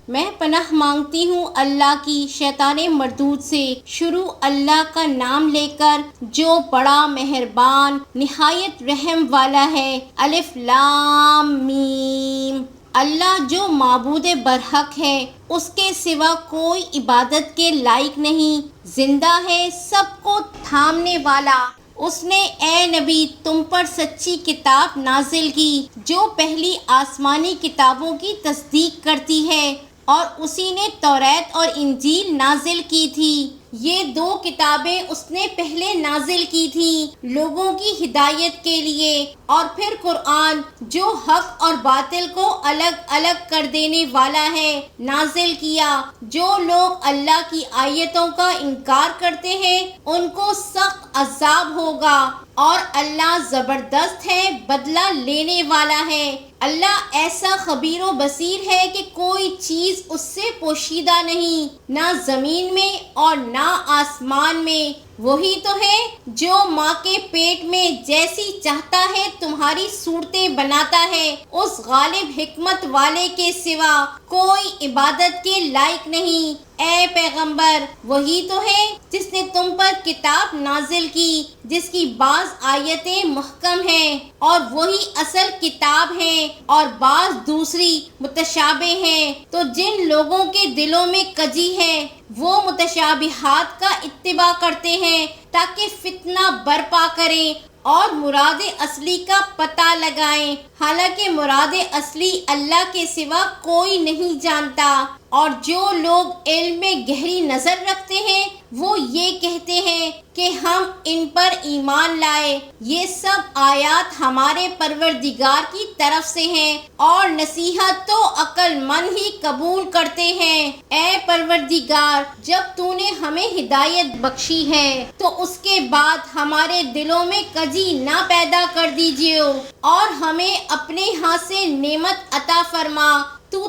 میں پناہ مانگتی ہوں اللہ کی شیطان مردود سے۔ شروع اللہ کا نام لے کر جو بڑا مہربان نہایت رحم والا ہے۔ الف لام میم۔ اللہ جو معبود برحق ہے، اس کے سوا کوئی عبادت کے لائق نہیں، زندہ ہے، سب کو تھامنے والا۔ اس نے اے نبی تم پر سچی کتاب نازل کی جو پہلی آسمانی کتابوں کی تصدیق کرتی ہے، اور اسی نے توریت اور انجیل نازل کی تھی۔ یہ دو کتابیں اس نے پہلے نازل کی تھیں لوگوں کی ہدایت کے لیے، اور پھر قرآن جو حق اور باطل کو الگ الگ کر دینے والا ہے نازل کیا۔ جو لوگ اللہ کی آیتوں کا انکار کرتے ہیں ان کو سخت عذاب ہوگا، اور اللہ زبردست ہے، بدلہ لینے والا ہے۔ اللہ ایسا خبیر و بصیر ہے کہ کوئی چیز اس سے پوشیدہ نہیں، نہ زمین میں اور نہ آسمان میں۔ وہی تو ہے جو ماں کے پیٹ میں جیسی چاہتا ہے تمہاری صورتیں بناتا ہے، اس غالب حکمت والے کے سوا کوئی عبادت کے لائق نہیں۔ اے پیغمبر، وہی تو ہے جس نے تم پر کتاب نازل کی جس کی بعض آیتیں محکم ہیں اور وہی اصل کتاب ہیں، اور بعض دوسری متشابہ ہیں۔ تو جن لوگوں کے دلوں میں کجی ہے وہ متشابہات کا اتباع کرتے ہیں تاکہ فتنہ برپا کریں اور مراد اصلی کا پتہ لگائیں، حالانکہ مراد اصلی اللہ کے سوا کوئی نہیں جانتا۔ اور جو لوگ علم میں گہری نظر رکھتے ہیں وہ یہ کہتے ہیں کہ ہم ان پر ایمان لائے، یہ سب آیات ہمارے پروردگار کی طرف سے ہیں، اور نصیحت تو عقل مند ہی قبول کرتے ہیں۔ اے پروردگار، جب تو نے ہمیں ہدایت بخشی ہے تو اس کے بعد ہمارے دلوں میں کجی نہ پیدا کر دیجیے، اور ہمیں اپنے ہاں سے نعمت عطا فرما،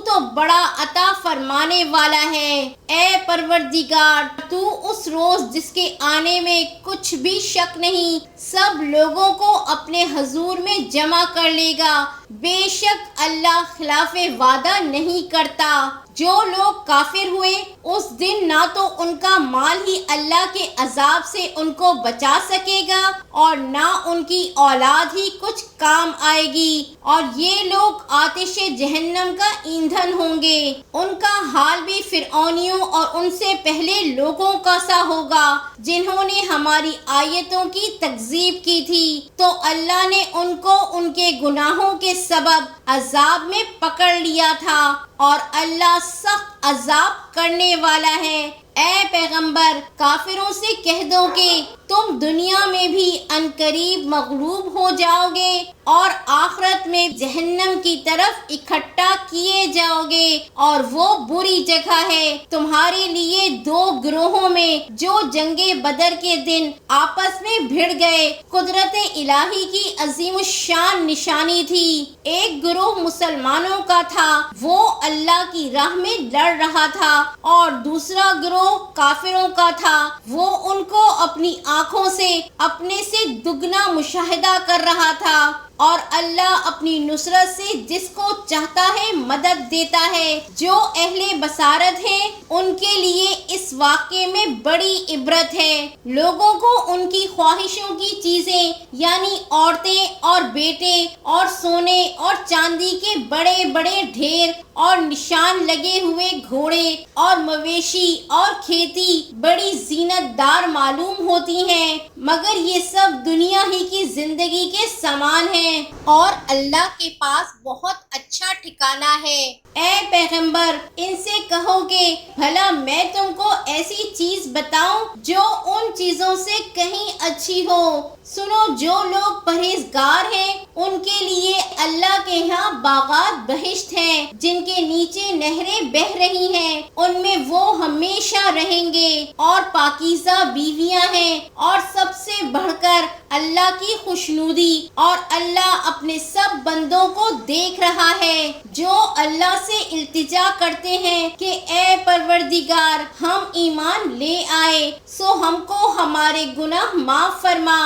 تو بڑا عطا فرمانے والا ہے۔ اے پروردگار، تو اس روز جس کے آنے میں کچھ بھی شک نہیں سب لوگوں کو اپنے حضور میں جمع کر لے گا، بے شک اللہ خلاف وعدہ نہیں کرتا۔ جو لوگ کافر ہوئے اس دن نہ تو ان کا مال ہی اللہ کے عذاب سے ان کو بچا سکے گا اور نہ ان کی اولاد ہی کچھ کام آئے گی، اور یہ لوگ آتش جہنم کا ایندھن ہوں گے۔ ان کا حال بھی فرعونیوں اور ان سے پہلے لوگوں کا سا ہوگا جنہوں نے ہماری آیتوں کی تکذیب کی تھی، تو اللہ نے ان کو ان کے گناہوں کے سبب عذاب میں پکڑ لیا تھا، اور اللہ سخت عذاب کرنے والا ہے۔ اے پیغمبر، کافروں سے کہہ دو کہ تم دنیا میں بھی عنقریب مغلوب ہو جاؤ گے اور آخرت میں جہنم کی طرف اکٹھا کیے جاؤ گے، اور وہ بری جگہ ہے۔ تمہارے لیے دو گروہوں میں جو جنگ بدر کے دن آپس میں بھڑ گئے قدرت الہی کی عظیم الشان نشانی تھی۔ ایک گروہ مسلمانوں کا تھا، وہ اللہ کی راہ میں لڑ رہا تھا، اور دوسرا گروہ کافروں کا تھا، وہ ان کو اپنی آنکھوں سے اپنے سے دگنا مشاہدہ کر رہا تھا۔ اور اللہ اپنی نصرت سے جس کو چاہتا ہے مدد دیتا ہے۔ جو اہل بصارت ہیں ان کے لیے اس واقعے میں بڑی عبرت ہے۔ لوگوں کو ان کی خواہشوں کی چیزیں یعنی عورتیں اور بیٹے اور سونے اور چاندی کے بڑے بڑے ڈھیر اور نشان لگے ہوئے گھوڑے اور مویشی اور کھیتی بڑی زینت دار معلوم ہوتی ہیں، مگر یہ سب دنیا ہی کی زندگی کے سامان ہیں، اور اللہ کے پاس بہت اچھا ٹھکانہ ہے۔ اے پیغمبر، ان سے کہو کہ بھلا میں تم کو ایسی چیز بتاؤں جو ان چیزوں سے کہیں اچھی ہو۔ سنو، جو لوگ پرہیزگار ہیں ان کے لیے اللہ کے ہاں باغات بہشت ہیں جن کے نیچے نہریں بہہ رہی ہیں، ان میں وہ ہمیشہ رہیں گے، اور پاکیزہ بیویاں ہیں، اور سب سے بڑھ کر اللہ کی خوشنودی، اور اللہ اپنے سب بندوں کو دیکھ رہا ہے۔ جو اللہ سے التجا کرتے ہیں کہ اے پروردگار ہم ایمان لے آئے، سو ہم کو ہمارے گناہ معاف فرما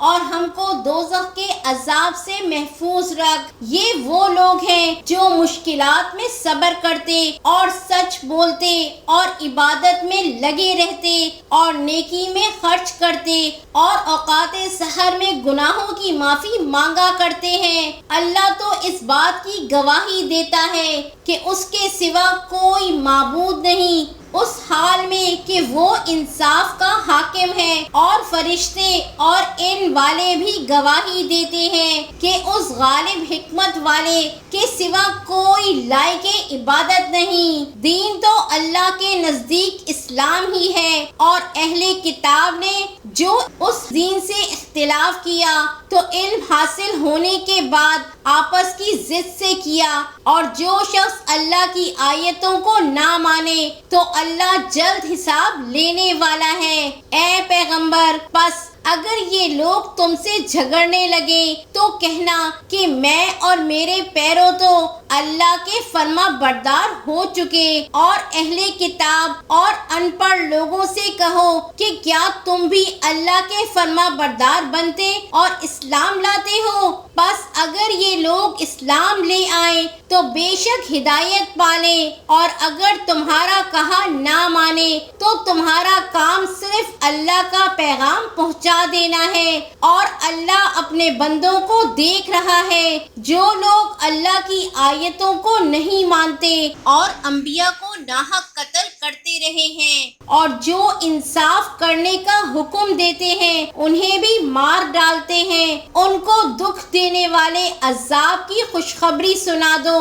اور ہم کو دوزخ کے عذاب سے محفوظ رکھ۔ یہ وہ لوگ ہیں جو مشکلات میں صبر کرتے اور سچ بولتے اور عبادت میں لگے رہتے اور نیکی میں خرچ کرتے اور اوقات سحر میں گناہوں کی معافی مانگا کرتے ہیں۔ اللہ تو اس بات کی گواہی دیتا ہے کہ اس کے سوا کوئی معبود نہیں، اس حال میں کہ وہ انصاف کا حاکم ہے، اور فرشتے اور ان والے بھی گواہی دیتے ہیں کہ اس غالب حکمت والے کے سوا کوئی لائق عبادت نہیں۔ دین تو اللہ کے نزدیک اسلام ہی ہے، اور اہل کتاب نے جو اس دین سے اختلاف کیا تو علم حاصل ہونے کے بعد آپس کی ضد سے کیا، اور جو شخص اللہ کی آیتوں کو نہ مانے تو اللہ جلد حساب لینے والا ہے۔ اے پیغمبر، پس اگر یہ لوگ تم سے جھگڑنے لگے تو کہنا کہ میں اور میرے پیرو تو اللہ کے فرما بردار ہو چکے، اور اہل کتاب اور ان پڑھ لوگوں سے کہو کہ کیا تم بھی اللہ کے فرما بردار بنتے اور اسلام لاتے ہو؟ بس اگر یہ لوگ اسلام لے آئیں تو بے شک ہدایت پالیں، اور اگر تمہارا کہا نہ مانے تو تمہارا کام صرف اللہ کا پیغام پہنچا دینا ہے، اور اللہ اپنے بندوں کو دیکھ رہا ہے۔ جو لوگ اللہ کی آیتوں کو نہیں مانتے اور انبیاء کو ناحق قتل کرتے رہے ہیں اور جو انصاف کرنے کا حکم دیتے ہیں انہیں بھی مار ڈالتے ہیں، ان کو دکھ دینے والے عذاب کی خوشخبری سنا دو۔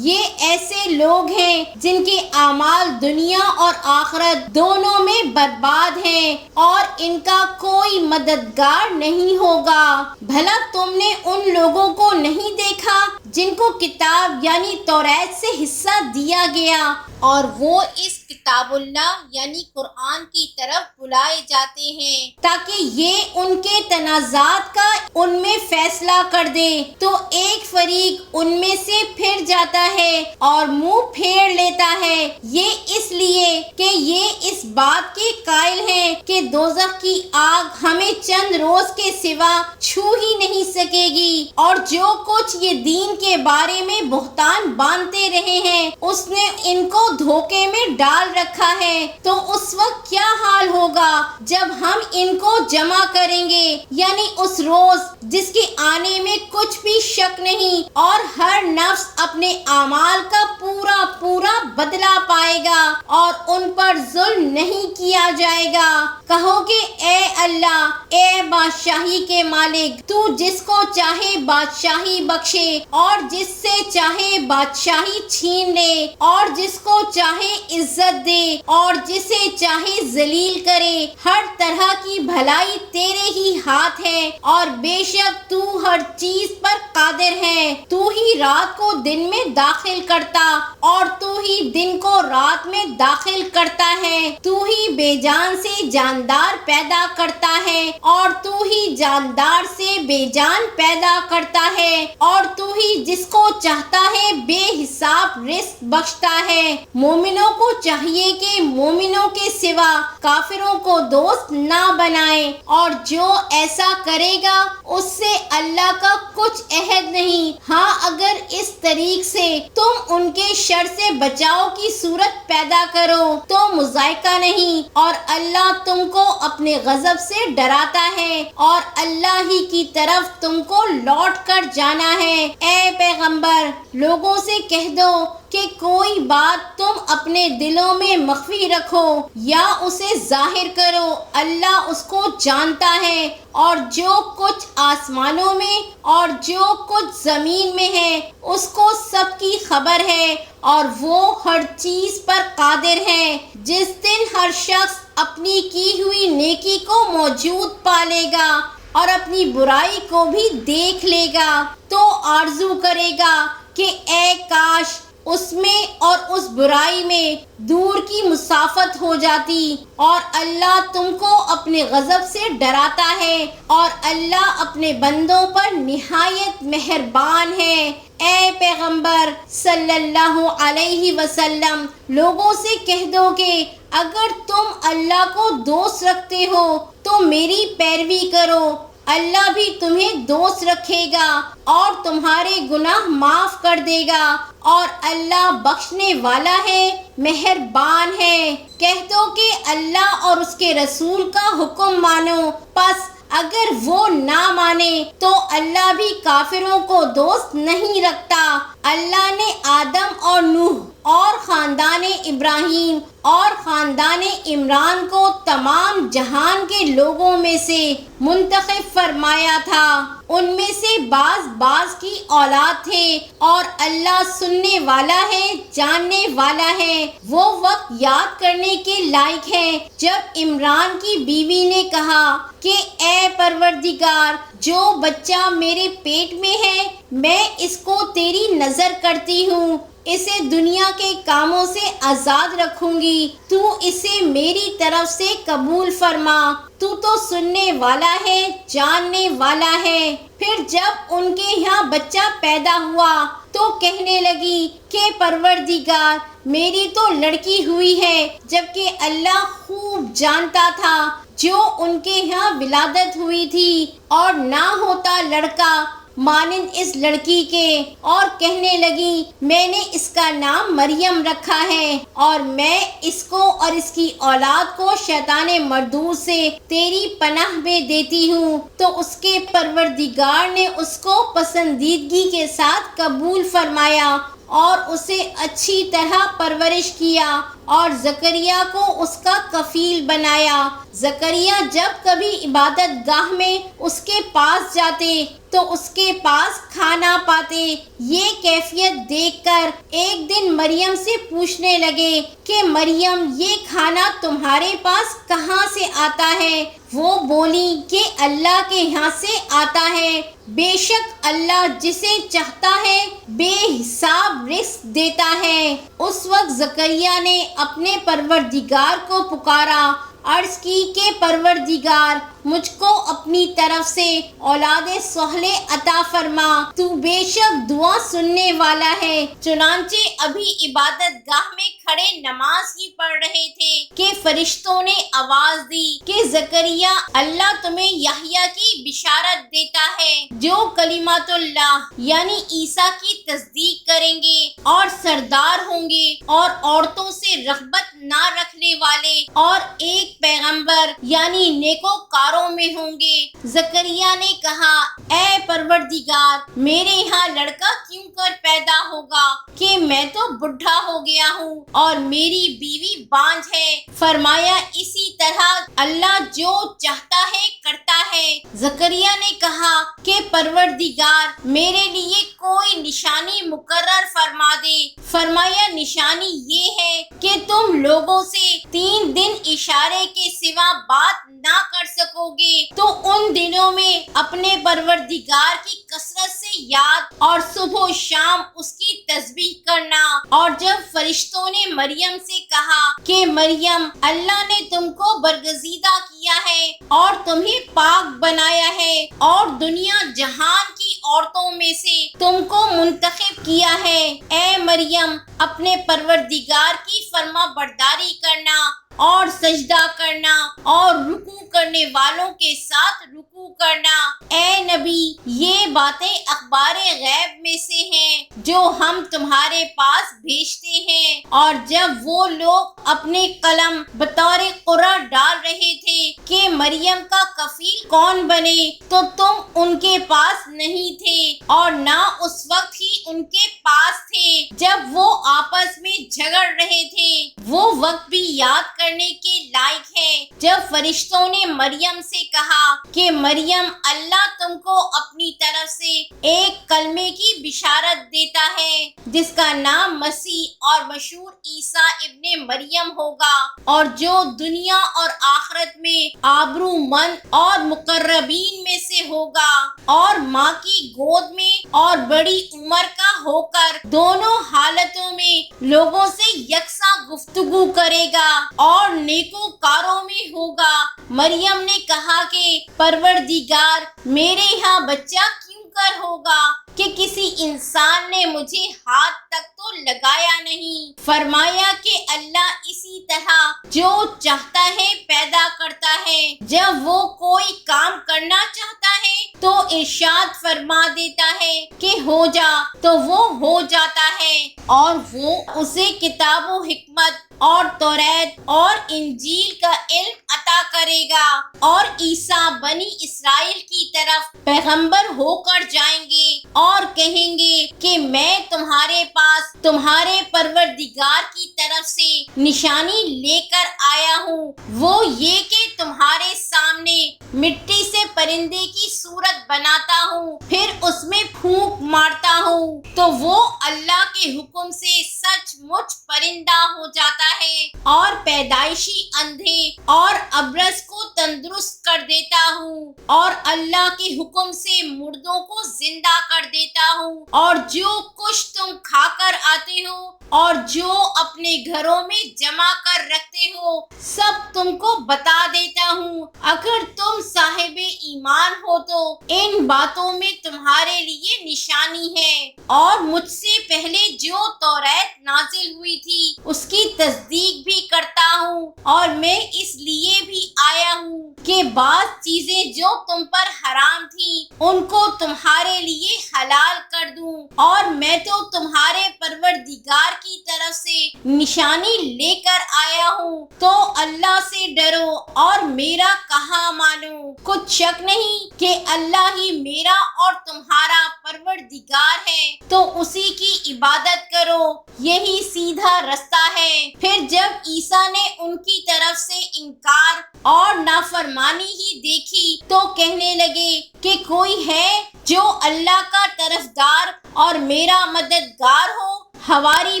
یہ ایسے لوگ ہیں جن کے اعمال دنیا اور آخرت دونوں میں برباد ہیں، اور ان کا کوئی مددگار نہیں ہوگا۔ بھلا تم نے ان لوگوں کو نہیں دیکھا جن کو کتاب یعنی توریت سے حصہ دیا گیا، اور وہ اس کتاب اللہ یعنی قرآن کی طرف بلائے جاتے ہیں تاکہ یہ ان کے تنازعات کا ان میں فیصلہ کر دے، تو ایک فریق ان میں سے پھر جاتا ہے اور منہ پھیر لیتا ہے، یہ اس لیے کہ یہ اس بات کے قائل ہیں کہ دوزخ کی آگ ہمیں چند روز کے سوا چھو ہی نہیں سکے گی، اور جو کچھ یہ دین کے بارے میں بہتان باندھتے رہے ہیں اس نے ان کو دھوکے میں ڈال رکھا ہے۔ تو اس وقت کیا حال ہوگا جب ہم ان کو جمع کریں گے، یعنی اس روز جس کے آنے میں کچھ بھی شک نہیں، اور ہر نفس اپنے اعمال کا پورا پورا بدلہ پائے گا اور ان پر ظلم نہیں کیا جائے گا۔ کہو کہ اے اللہ، اے بادشاہی کے مالک، تو جس کو چاہے بادشاہی بخشے اور جس سے چاہے بادشاہی چھین لے، اور جس کو چاہے عزت دے اور جسے چاہے ذلیل کرے، ہر طرح کی بھلائی تیرے ہی ہاتھ ہے، اور بے شک تو ہر چیز پر قادر ہے۔ تو ہی رات کو دن میں داخل کرتا اور تو ہی دن کو رات میں داخل کرتا ہے، تو ہی بے جان سے جاندار پیدا کرتا ہے اور تو ہی جاندار سے بے جان پیدا کرتا ہے، اور تو ہی جس کو چاہتا ہے بے حساب رزق بخشتا ہے۔ مومنوں کو چاہیے کہ مومنوں کے سوا کافروں کو دوست نہ بنائیں، اور جو ایسا کرے گا اس سے اللہ کا کچھ عہد نہیں۔ ہاں اگر اس طریق سے تم ان کے شر سے بچاؤ کی صورت پیدا کرو تو مذائقہ نہیں، اور اللہ تم کو اپنے غضب سے ڈراتا ہے، اور اللہ ہی کی طرف تم کو لوٹ کر جانا ہے۔ اے پیغمبر، لوگوں سے کہہ دو کہ کوئی بات تم اپنے دلوں میں مخفی رکھو یا اسے ظاہر کرو، اللہ اس کو جانتا ہے، اور جو کچھ آسمانوں میں اور جو کچھ زمین میں ہے اس کو سب کی خبر ہے، اور وہ ہر چیز پر قادر ہے۔ جس دن ہر شخص اپنی کی ہوئی نیکی کو موجود پالے گا اور اپنی برائی کو بھی دیکھ لے گا تو آرزو کرے گا کہ اے کاش اس میں اور اس برائی میں دور کی مسافت ہو جاتی، اور اللہ تم کو اپنے غضب سے ڈراتا ہے، اور اللہ اپنے بندوں پر نہایت مہربان ہے۔ اے پیغمبر صلی اللہ علیہ وسلم، لوگوں سے کہہ دو کہ اگر تم اللہ کو دوست رکھتے ہو تو میری پیروی کرو، اللہ بھی تمہیں دوست رکھے گا اور تمہارے گناہ معاف کر دے گا، اور اللہ بخشنے والا ہے، مہربان ہے۔ کہہ دو کہ اللہ اور اس کے رسول کا حکم مانو، پس اگر وہ نہ مانے تو اللہ بھی کافروں کو دوست نہیں رکھتا۔ اللہ نے آدم اور نوح اور خاندان ابراہیم اور خاندان عمران کو تمام جہان کے لوگوں میں سے منتخب فرمایا تھا، ان میں سے بعض کی اولاد تھے، اور اللہ سننے والا ہے، جاننے والا ہے۔ وہ وقت یاد کرنے کے لائق ہے جب عمران کی بیوی نے کہا کہ اے پروردگار، جو بچہ میرے پیٹ میں ہے میں اس کو تیری نذر کرتی ہوں، اسے دنیا کے کاموں سے آزاد رکھوں گی، تو اسے میری طرف سے قبول فرما، تو سننے والا ہے، جاننے والا ہے۔ پھر جب ان کے یہاں بچہ پیدا ہوا تو کہنے لگی کہ پروردگار، میری تو لڑکی ہوئی ہے، جبکہ اللہ خوب جانتا تھا جو ان کے یہاں ولادت ہوئی تھی، اور نہ ہوتا لڑکا مانند اس لڑکی کے، اور کہنے لگی میں نے اس کا نام مریم رکھا ہے، اور میں اس کو اور اس کی اولاد کو شیطان مردود سے تیری پناہ میں دیتی ہوں۔ تو اس کے پروردگار نے اس کو پسندیدگی کے ساتھ قبول فرمایا اور اسے اچھی طرح پرورش کیا، اور زکریا کو اس کا کفیل بنایا۔ زکریا جب کبھی عبادت گاہ میں اس کے پاس جاتے تو اس کے پاس کھانا پاتے۔ یہ کیفیت دیکھ کر ایک دن مریم سے پوچھنے لگے کہ مریم، یہ کھانا تمہارے پاس کہاں سے آتا ہے؟ وہ بولی کہ اللہ کے یہاں سے آتا ہے، بے شک اللہ جسے چاہتا ہے بے حساب رزق دیتا ہے۔ اس وقت زکریا نے اپنے پروردگار کو پکارا، عرض کی کہ پروردگار، مجھ کو اپنی طرف سے اولاد صالح عطا فرما، تو بے شک دعا سننے والا ہے۔ چنانچہ ابھی عبادت گاہ میں کھڑے نماز ہی پڑھ رہے تھے کہ فرشتوں نے آواز دی کہ زکریا، اللہ تمہیں یحییٰ کی بشارت دیتا ہے، جو کلمات اللہ یعنی عیسیٰ کی تصدیق کریں گے اور سردار ہوں گے، اور عورتوں سے رغبت نہ رکھنے والے، اور ایک پیغمبر یعنی نیکوکاروں میں ہوں گے۔ زکریا نے کہا، اے پروردگار، میرے یہاں لڑکا کیوں کر پیدا ہوگا کہ میں تو بڈھا ہو گیا ہوں اور میری بیوی بانجھ ہے۔ فرمایا، اسی طرح اللہ جو چاہتا ہے کرتا ہے۔ زکریا نے کہا کہ پروردگار، میرے لیے کوئی نشانی مقرر فرما دے۔ فرمایا، نشانی یہ ہے کہ تم لوگوں سے 3 دن اشارے کے سوا بات نہ کر سکو گے، تو ان دنوں میں اپنے پروردگار کی کثرت سے یاد اور صبح و شام اس کی تسبیح کرنا۔ اور جب فرشتوں نے مریم سے کہا کہ مریم، اللہ نے تم کو برگزیدہ کیا ہے اور تمہیں پاک بنایا ہے، اور دنیا جہان کی عورتوں میں سے تم کو منتخب کیا ہے، اے مریم، اپنے پروردگار کی فرما برداری کرنا اور سجدہ کرنا اور رکوع کرنے والوں کے ساتھ رکوع کرنا۔ اے نبی، یہ باتیں اخبار غیب میں سے ہیں جو ہم تمہارے پاس بھیجتے ہیں۔ اور جب وہ لوگ اپنے قلم بطور قرعہ ڈال رہے تھے کہ مریم کا کفیل کون بنے، تو تم ان کے پاس نہیں تھے، اور نہ اس وقت ہی ان کے پاس تھے جب وہ آپس میں جھگڑ رہے تھے۔ وہ وقت وقت بھی یاد کرنے کے لائق ہے جب فرشتوں نے مریم سے کہا کہ مریم اللہ تم کو اپنی طرف سے ایک کلمے کی بشارت دیتا ہے جس کا نام مسیح اور مشہور عیسیٰ ابن مریم ہوگا، اور جو دنیا اور آخرت میں آبرو مند اور مقربین میں سے ہوگا، اور ماں کی گود میں اور بڑی عمر کا ہو کر دونوں حالتوں میں لوگوں سے یکساں گفتگو کرے گا اور نیکوکاروں میں ہوگا۔ مریم نے کہا کہ پروردگار، میرے یہاں بچہ کیوں کر ہوگا کہ کسی انسان نے مجھے ہاتھ تک تو لگایا نہیں۔ فرمایا کہ اللہ اسی طرح جو چاہتا ہے پیدا کرتا ہے، جب وہ کوئی کام کرنا چاہتا ہے تو ارشاد فرما دیتا ہے کہ ہو جا تو وہ ہو جاتا ہے، اور وہ اسے کتاب و حکمت اور توریت اور انجیل کا علم عطا کرے گا، اور عیسیٰ بنی اسرائیل کی طرف پیغمبر ہو کر جائیں گے اور کہیں گے کہ میں تمہارے پاس تمہارے پروردگار کی طرف سے نشانی لے کر آیا ہوں، وہ یہ کہ تمہارے سامنے مٹی سے پرندے کی صورت بناتا ہوں، پھر اس میں پھونک مارتا ہوں تو وہ اللہ کے حکم سے سچ مچ پرندہ ہو جاتا ہے، اور پیدائشی اندھے اور ابرص کو تندرست کر دیتا ہوں، اور اللہ کے حکم سے مردوں کو زندہ کر دیتا ہوں، اور جو کچھ تم کھا کر آتے ہو اور جو اپنے گھروں میں جمع کر رکھتے ہو سب تم کو بتا دیتا ہوں۔ اگر تم صاحب ایمان ہو تو ان باتوں میں تمہارے لیے نشانی ہے، اور مجھ سے پہلے جو توریت نازل ہوئی تھی اس کی تصدیق بھی کرتا ہوں، اور میں اس لیے بھی آیا ہوں کہ بعض چیزیں جو تم پر حرام تھیں ان کو تمہارے لیے حلال کر دوں، اور میں تو تمہارے پروردگار کی طرف سے نشانی لے کر آیا ہوں، تو اللہ سے ڈرو اور میرا کہا مانو۔ کچھ شک نہیں کہ اللہ ہی میرا اور تمہارا پروردگار ہے، تو اسی کی عبادت کرو، یہی سیدھا رستہ ہے۔ پھر جب عیسیٰ نے ان کی طرف سے انکار اور نافرمانی ہی دیکھی تو کہنے لگے کہ کوئی ہے جو اللہ کا طرفدار اور میرا مددگار ہو؟ حواری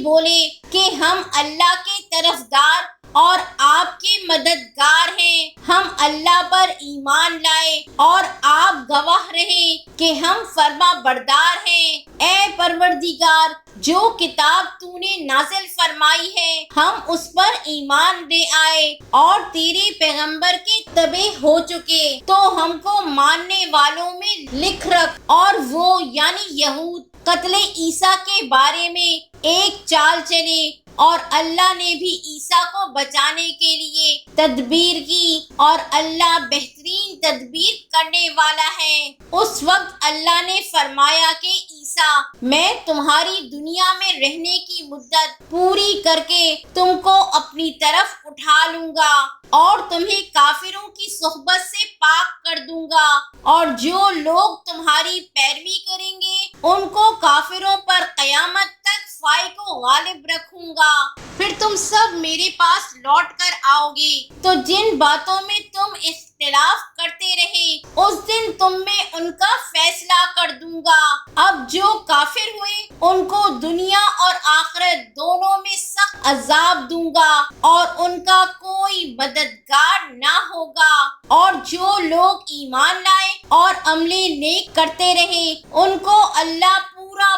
بولے کہ ہم اللہ کے طرفدار اور آپ کے مددگار ہیں، ہم اللہ پر ایمان لائے اور آپ گواہ رہے کہ ہم فرما بردار ہیں۔ اے پروردگار، جو کتاب تو نے نازل فرمائی ہے ہم اس پر ایمان لے آئے اور تیرے پیغمبر کے تبع ہو چکے، تو ہم کو ماننے والوں میں لکھ رکھ۔ اور وہ یعنی یہود قتل عیسیٰ کے بارے میں ایک چال چلے، اور اللہ نے بھی عیسیٰ کو بچانے کے لیے تدبیر کی، اور اللہ بہترین تدبیر کرنے والا ہے۔ اس وقت اللہ نے فرمایا کہ عیسیٰ، میں تمہاری دنیا میں رہنے کی مدت پوری کر کے تم کو اپنی طرف اٹھا لوں گا اور تمہیں کافروں کی صحبت سے پاک کر دوں گا، اور جو لوگ تمہاری پیروی کریں گے ان کو کافروں پر قیامت تک فائق کو غالب رکھوں گا۔ پھر تم سب میرے پاس لوٹ کر آؤ گے، تو جن باتوں میں تم اختلاف کرتے رہے اس دن تم میں ان کا فیصلہ کر دوں گا۔ اب جو کافر ہوئے ان کو دنیا اور آخرت دونوں میں سخت عذاب دوں گا، اور ان کا کوئی مددگار نہ ہوگا، اور جو لوگ ایمان لائے اور عمل نیک کرتے رہے ان کو اللہ پورا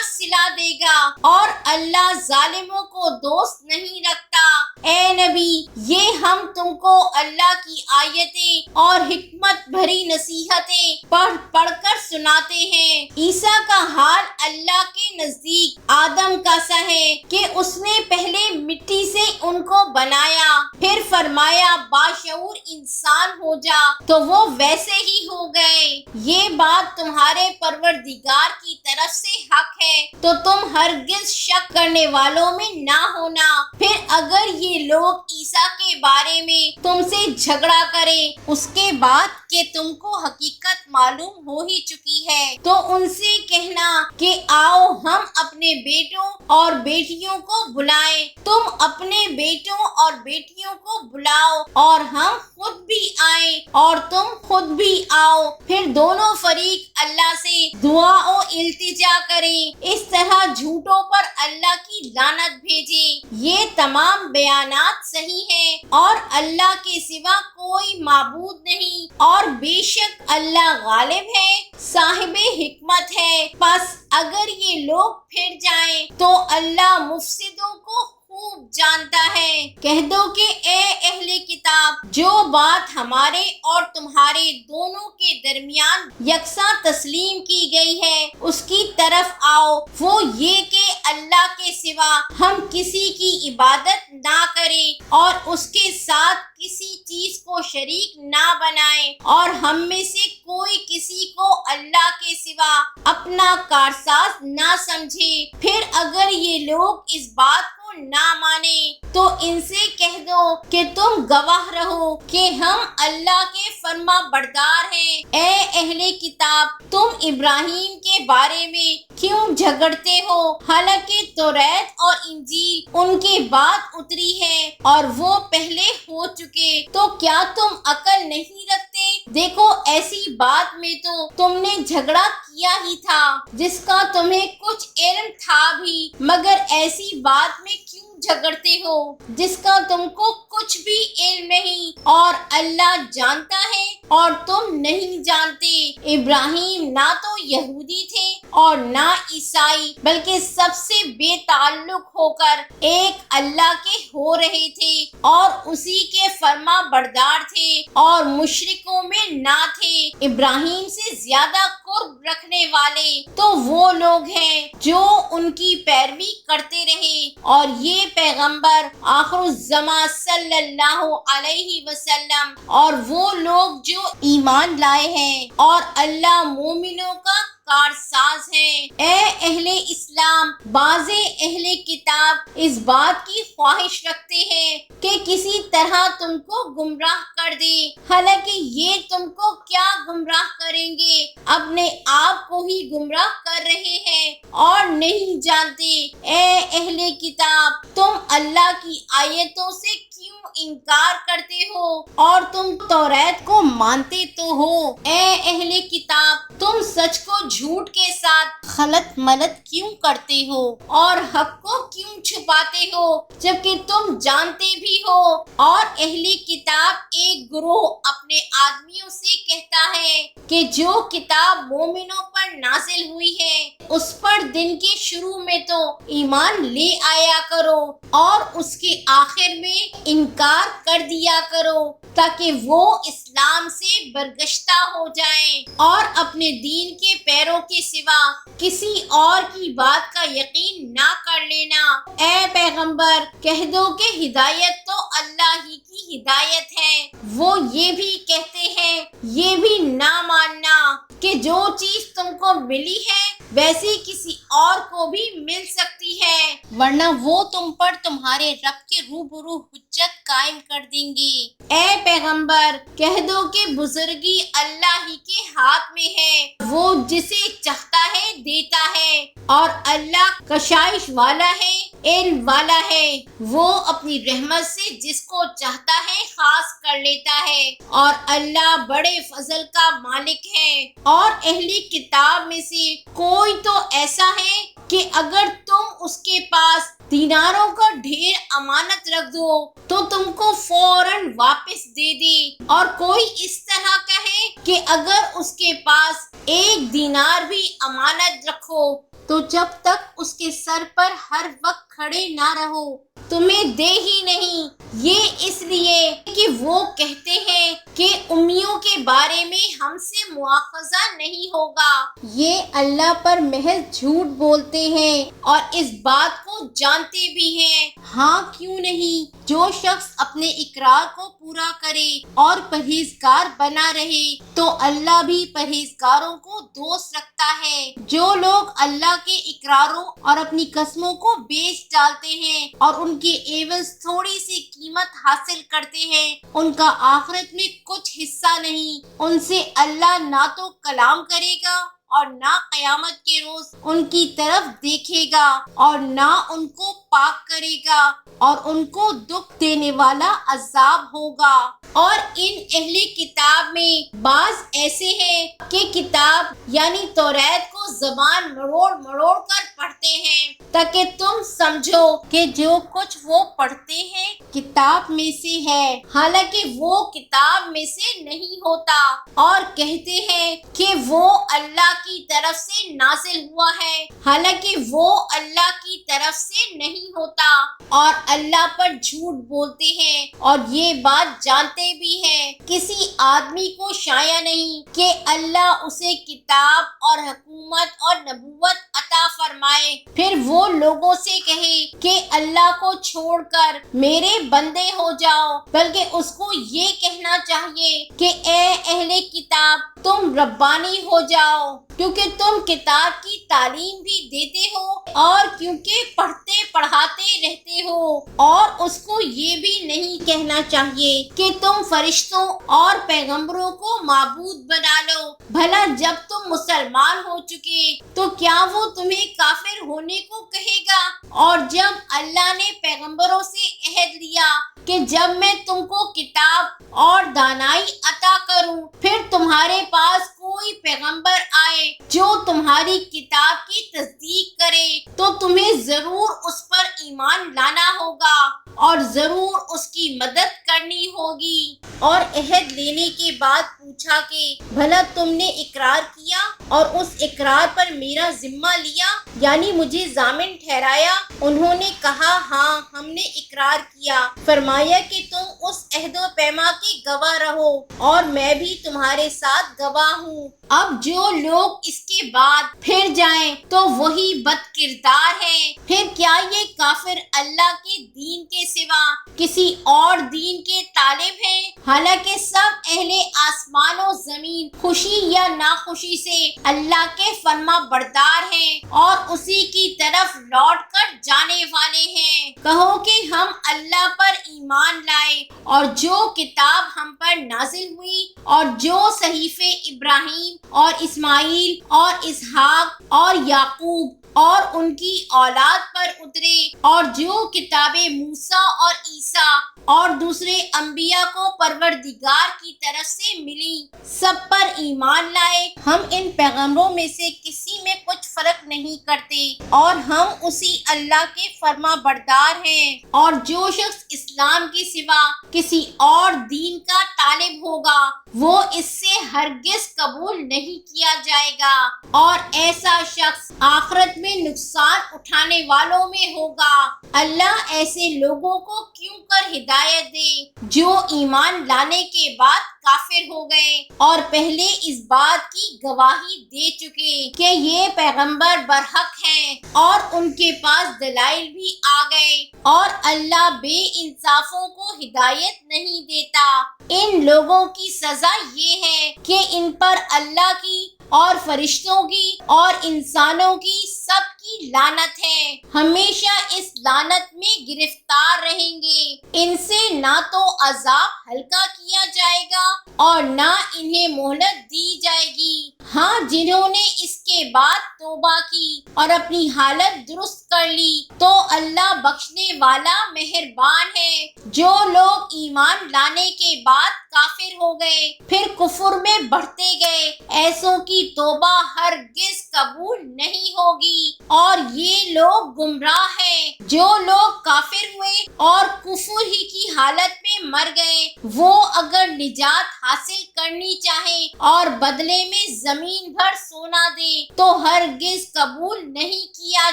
صلہ دے گا، اور اللہ ظالموں کو دوست نہیں رکھتا۔ اے نبی، یہ ہم تم کو اللہ کی آیتیں اور حکمت بھری نصیحتیں پڑھ کر سناتے ہیں۔ عیسیٰ کا حال اللہ کے نزدیک آدم کا سا ہے کہ اس نے پہلے مٹی سے ان کو بنایا، پھر پھر فرمایا باشعور انسان ہو جا، تو وہ ویسے ہی ہو گئے۔ یہ بات تمہارے پروردگار کی طرف سے حق ہے، تو تم ہرگز شک کرنے والوں میں نہ ہونا۔ پھر اگر یہ لوگ عیسیٰ کے بارے میں تم سے جھگڑا کریں اس کے بعد کہ تم کو حقیقت معلوم ہو ہی چکی ہے، تو ان سے کہنا کہ آؤ ہم اپنے بیٹوں اور بیٹیوں کو بلائیں، تم اپنے بیٹوں اور بیٹیوں کو بلاؤ اور ہم خود بھی آئیں اور تم خود بھی آؤ، پھر دونوں فریق اللہ سے دعا و التجا کریں، اس طرح جھوٹوں پر اللہ کی لعنت بھیجیں۔ یہ تمام بیانات صحیح ہیں اور اللہ کے سوا کوئی معبود نہیں، اور بے شک اللہ غالب ہے، صاحب حکمت ہے۔ پس اگر یہ لوگ پھر جائیں تو اللہ مفسدوں کو خوب جانتا ہے۔ کہہ دو کہ اے اہل کتاب، جو بات ہمارے اور تمہارے دونوں کے درمیان یکساں تسلیم کی گئی ہے اس کی طرف آؤ، وہ یہ کہ اللہ کے سوا ہم کسی کی عبادت نہ کریں اور اس کے ساتھ کسی چیز کو شریک نہ بنائیں، اور ہم میں سے کوئی کسی کو اللہ کے سوا اپنا کارساز نہ سمجھے۔ پھر اگر یہ لوگ اس بات کو نہ مانے تو ان سے کہہ دو کہ تم گواہ رہو کہ ہم اللہ کے فرما بردار ہیں۔ اے اہل کتاب، تم ابراہیم کے بارے میں کیوں جھگڑتے ہو، حالانکہ توریت اور انجیل ان کے بعد اتری ہے اور وہ پہلے ہو چکے، تو کیا تم عقل نہیں رکھتے؟ دیکھو ایسی بات میں تو تم نے جھگڑا کیا ہی تھا جس کا تمہیں کچھ علم تھا بھی، مگر ایسی بات میں کیوں جھگڑتے ہو جس کا تم کو کچھ بھی علم نہیں، اور اللہ جانتا ہے اور تم نہیں جانتے۔ ابراہیم نہ تو یہودی تھے اور نہ عیسائی، بلکہ سب سے بے تعلق ہو کر ایک اللہ کے ہو رہے تھے اور اسی کے فرما بردار تھے اور مشرکوں میں نہ تھے۔ ابراہیم سے زیادہ قرب رکھنے والے تو وہ لوگ ہیں جو ان کی پیروی کرتے رہے، اور یہ پیغمبر آخر الزماں صلی اللہ علیہ وسلم اور وہ لوگ جو ایمان لائے ہیں اور اللہ مومنوں کا کارساز ہیں۔ اے اہل اسلام، بعض اہل کتاب اس بات کی خواہش رکھتے ہیں کہ کسی طرح تم کو گمراہ کر دیں، حالانکہ یہ تم کو کیا گمراہ کریں گے، اپنے آپ کو ہی گمراہ کر رہے ہیں اور نہیں جانتے۔ اے اہل کتاب، تم اللہ کی آیتوں سے کیوں انکار کرتے ہو اور تم توریت کو مانتے تو ہو؟ اے اہل کتاب، تم سچ کو جھوٹ کے ساتھ خلط ملط کیوں کرتے ہو اور حق کو کیوں چھپاتے ہو جبکہ تم جانتے بھی ہو؟ اور اہل کتاب ایک گروہ اپنے آدمیوں سے کہتا ہے کہ جو کتاب مومنوں پر نازل ہوئی ہے اس پر دن کے شروع میں تو ایمان لے آیا کرو اور اس کے آخر میں انکار کر دیا کرو، تاکہ وہ اسلام سے برگشتہ ہو جائیں اور اپنے دین کے پیروں کے سوا کسی اور کی بات کا یقین نہ کر لینا۔ اے پیغمبر، کہہ دو کہ ہدایت تو اللہ ہی کی ہدایت ہے۔ وہ یہ بھی کہتے ہیں یہ بھی نہ ماننا کہ جو چیز تم کو ملی ہے ویسی کسی اور کو بھی مل سکتی ہے، ورنہ وہ تم پر تمہارے رب کے روبرو حجت قائم کر دیں گے۔ اے پیغمبر، کہہ دو کہ بزرگی اللہ ہی کے ہاتھ میں ہے، وہ جسے چاہتا ہے دیتا ہے، اور اللہ کشائش والا ہے، علم والا ہے، وہ اپنی رحمت سے جس کو چاہتا ہے خاص کر لیتا ہے، اور اللہ بڑے فضل کا مالک ہے۔ اور اہل کتاب میں سے کوئی تو ایسا ہے کہ اگر تم اس کے پاس دیناروں کا ڈھیر امانت رکھ دو تو تم کو فوراً واپس دے دے، اور کوئی اس طرح کہے کہ اگر اس کے پاس 1 دینار بھی امانت رکھو تو جب تک اس کے سر پر ہر وقت کھڑے نہ رہو، تمہیں دے ہی نہیں، یہ اس لیے کہ وہ کہتے ہیں کہ امیوں کے بارے میں ہم سے مواخذہ نہیں ہوگا۔ یہ اللہ پر محض جھوٹ بولتے ہیں اور اس بات کو جانتے بھی ہیں۔ ہاں کیوں نہیں، جو شخص اپنے اقرار کو پورا کرے اور پرہیزگار بنا رہے تو اللہ بھی پرہیزگاروں کو دوست رکھتا ہے۔ جو لوگ اللہ کے اقراروں اور اپنی قسموں کو بیچ ڈالتے ہیں اور ان کے عوض تھوڑی سی قیمت حاصل کرتے ہیں، ان کا آخرت میں کچھ حصہ نہیں۔ ان سے اللہ نہ تو کلام کرے گا اور نہ قیامت کے روز ان کی طرف دیکھے گا اور نہ ان کو پاک کرے گا، اور ان کو دکھ دینے والا عذاب ہوگا۔ اور ان اہل کتاب میں بعض ایسے ہیں کہ کتاب یعنی توریت کو زبان مروڑ مروڑ کر پڑھتے ہیں تاکہ تم سمجھو کہ جو کچھ وہ پڑھتے ہیں کتاب میں سے ہے، حالانکہ وہ کتاب میں سے نہیں ہوتا، اور کہتے ہیں کہ وہ اللہ کی طرف سے نازل ہوا ہے، حالانکہ وہ اللہ کی طرف سے نہیں ہوتا، اور اللہ پر جھوٹ بولتے ہیں اور یہ بات جانتے بھی ہیں۔ کسی آدمی کو شایع نہیں کہ اللہ اسے کتاب اور حکومت اور نبوت عطا فرمائے، پھر وہ لوگوں سے کہے کہ اللہ کو چھوڑ کر میرے بندے ہو جاؤ، بلکہ اس کو یہ کہنا چاہیے کہ اے اہل کتاب تم ربانی ہو جاؤ، کیونکہ تم کتاب کی تعلیم بھی دیتے ہو اور کیونکہ پڑھتے پڑھاتے رہتے ہو، اور اس کو یہ بھی نہیں کہنا چاہیے کہ تم فرشتوں اور پیغمبروں کو معبود بنا لو۔ بھلا جب تم مسلمان ہو چکے تو کیا وہ تمہیں کافر ہونے کو کہے گا؟ اور جب اللہ نے پیغمبروں سے عہد لیا کہ جب میں تم کو کتاب اور دانائی عطا کروں پھر تمہارے پاس کوئی پیغمبر آئے جو تمہاری کتاب کی تصدیق کرے تو تمہیں ضرور اس پر ایمان لانا ہوگا اور ضرور اس کی مدد کرنی ہوگی۔ اور عہد لینے کے بعد پوچھا کہ بھلا تم نے اقرار کیا اور اس اقرار پر میرا ذمہ لیا، یعنی مجھے ضامن ٹھہرایا؟ انہوں نے کہا ہاں ہم نے اقرار کیا۔ فرمایا کہ تم اس عہد و پیما کے گواہ رہو اور میں بھی تمہارے ساتھ گواہ ہوں۔ اب جو لوگ اس کے بعد پھر جائیں تو وہی بد کردار ہیں۔ پھر کیا یہ کافر اللہ کے دین کے سوا کسی اور دین کے طالب ہیں؟ حالانکہ سب اہل آسمان و زمین خوشی یا ناخوشی سے اللہ کے فرما بردار ہیں اور اسی کی طرف لوٹ کر جانے والے ہیں۔ کہو کہ ہم اللہ پر ایمان لائے اور جو کتاب ہم پر نازل ہوئی اور جو صحیفے ابراہیم اور اسماعیل اور اسحاق اور یعقوب اور ان کی اولاد پر اترے اور جو کتابیں موسیٰ اور عیسیٰ اور دوسرے انبیاء کو پروردگار کی طرف سے ملی سب پر ایمان لائے۔ ہم ان پیغمبروں میں سے کسی میں کچھ فرق نہیں کرتے اور ہم اسی اللہ کے فرما بردار ہیں۔ اور جو شخص اسلام کے سوا کسی اور دین کا طالب ہوگا وہ اس سے ہرگز قبول نہیں کیا جائے گا، اور ایسا شخص آخرت میں نقصان اٹھانے والوں میں ہوگا۔ اللہ ایسے لوگوں کو کیوں کر ہدایت دے جو ایمان لانے کے بعد کافر ہو گئے اور پہلے اس بات کی گواہی دے چکے کہ یہ پیغمبر برحق ہیں اور ان کے پاس دلائل بھی آ گئے، اور اللہ بے انصافوں کو ہدایت نہیں دیتا۔ ان لوگوں کی سزا یہ ہے کہ ان پر اللہ کی اور فرشتوں کی اور انسانوں کی سب کی لعنت ہے، ہمیشہ اس لعنت میں گرفتار رہیں گے۔ ان سے نہ تو عذاب ہلکا کیا جائے گا اور نہ انہیں مہلت دی جائے گی۔ ہاں جنہوں نے اس کے بعد توبہ کی اور اپنی حالت درست کر لی تو اللہ بخشنے والا مہربان ہے۔ جو لوگ ایمان لانے کے بعد کافر ہو گئے پھر کفر میں بڑھتے گئے ایسوں کی توبہ ہرگز قبول نہیں ہوگی، اور یہ لوگ گمراہ ہیں۔ جو لوگ کافر ہوئے اور کفر ہی کی حالت میں میں مر گئے، وہ اگر نجات حاصل کرنی چاہے اور بدلے میں زمین بھر سونا دے تو ہرگز قبول نہیں کیا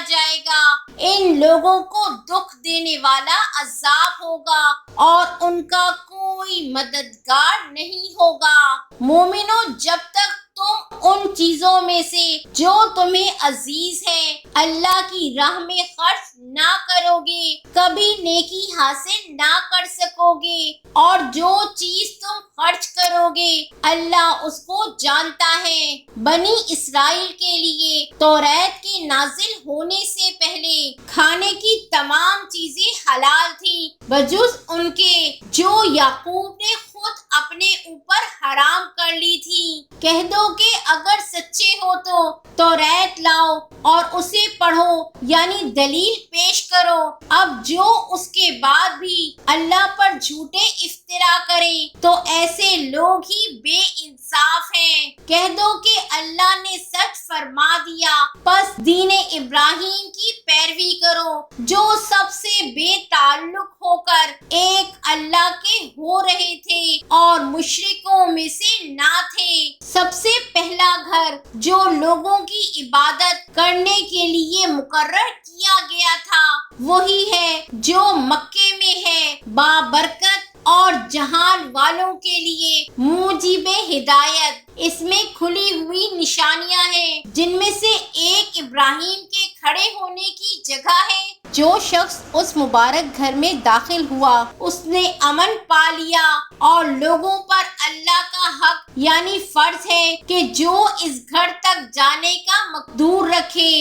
جائے گا۔ ان لوگوں کو دکھ دینے والا عذاب ہوگا اور ان کا کوئی مددگار نہیں ہوگا۔ مومنو، جب تک تم ان چیزوں میں سے جو تمہیں عزیز ہے اللہ کی راہ میں خرچ نہ کرو گے، کبھی نیکی حاصل نہ کر سکو گے، اور جو چیز تم خرچ کرو گے اللہ اس کو جانتا ہے۔ بنی اسرائیل کے لیے توریت کے نازل ہونے سے پہلے کھانے کی تمام چیزیں حلال تھیں بجز ان کے جو یعقوب نے خود اپنے اوپر حرام کر لی تھی۔ کہہ دو کہ اگر سچے ہو تو توریت لاؤ اور اسے پڑھو، یعنی دلیل پیش کرو۔ اب جو اس کے بعد بھی اللہ پر جھوٹے افطرا کرے تو ایسے لوگ ہی بے انصاف ہیں۔ کہہ دو کہ اللہ نے سچ فرما دیا، پس دین ابراہیم کی پیروی کرو جو سب سے بے تعلق ہو کر ایک اللہ کے ہو رہے تھے اور مشرکوں میں سے نہ تھے۔ سب سے پہلا گھر جو لوگوں کی عبادت کرنے کے لیے مقرر کیا گیا تھا وہی ہے جو مکے میں ہے، بابرکت اور جہان والوں کے لیے موجب ہدایت۔ اس میں کھلی ہوئی نشانیاں ہیں، جن میں سے ایک ابراہیم کے کھڑے ہونے کی جگہ ہے۔ جو شخص اس مبارک گھر میں داخل ہوا اس نے امن پا لیا، اور لوگوں پر اللہ کا حق یعنی فرض ہے کہ جو اس گھر تک جانے کا مقدور رکھے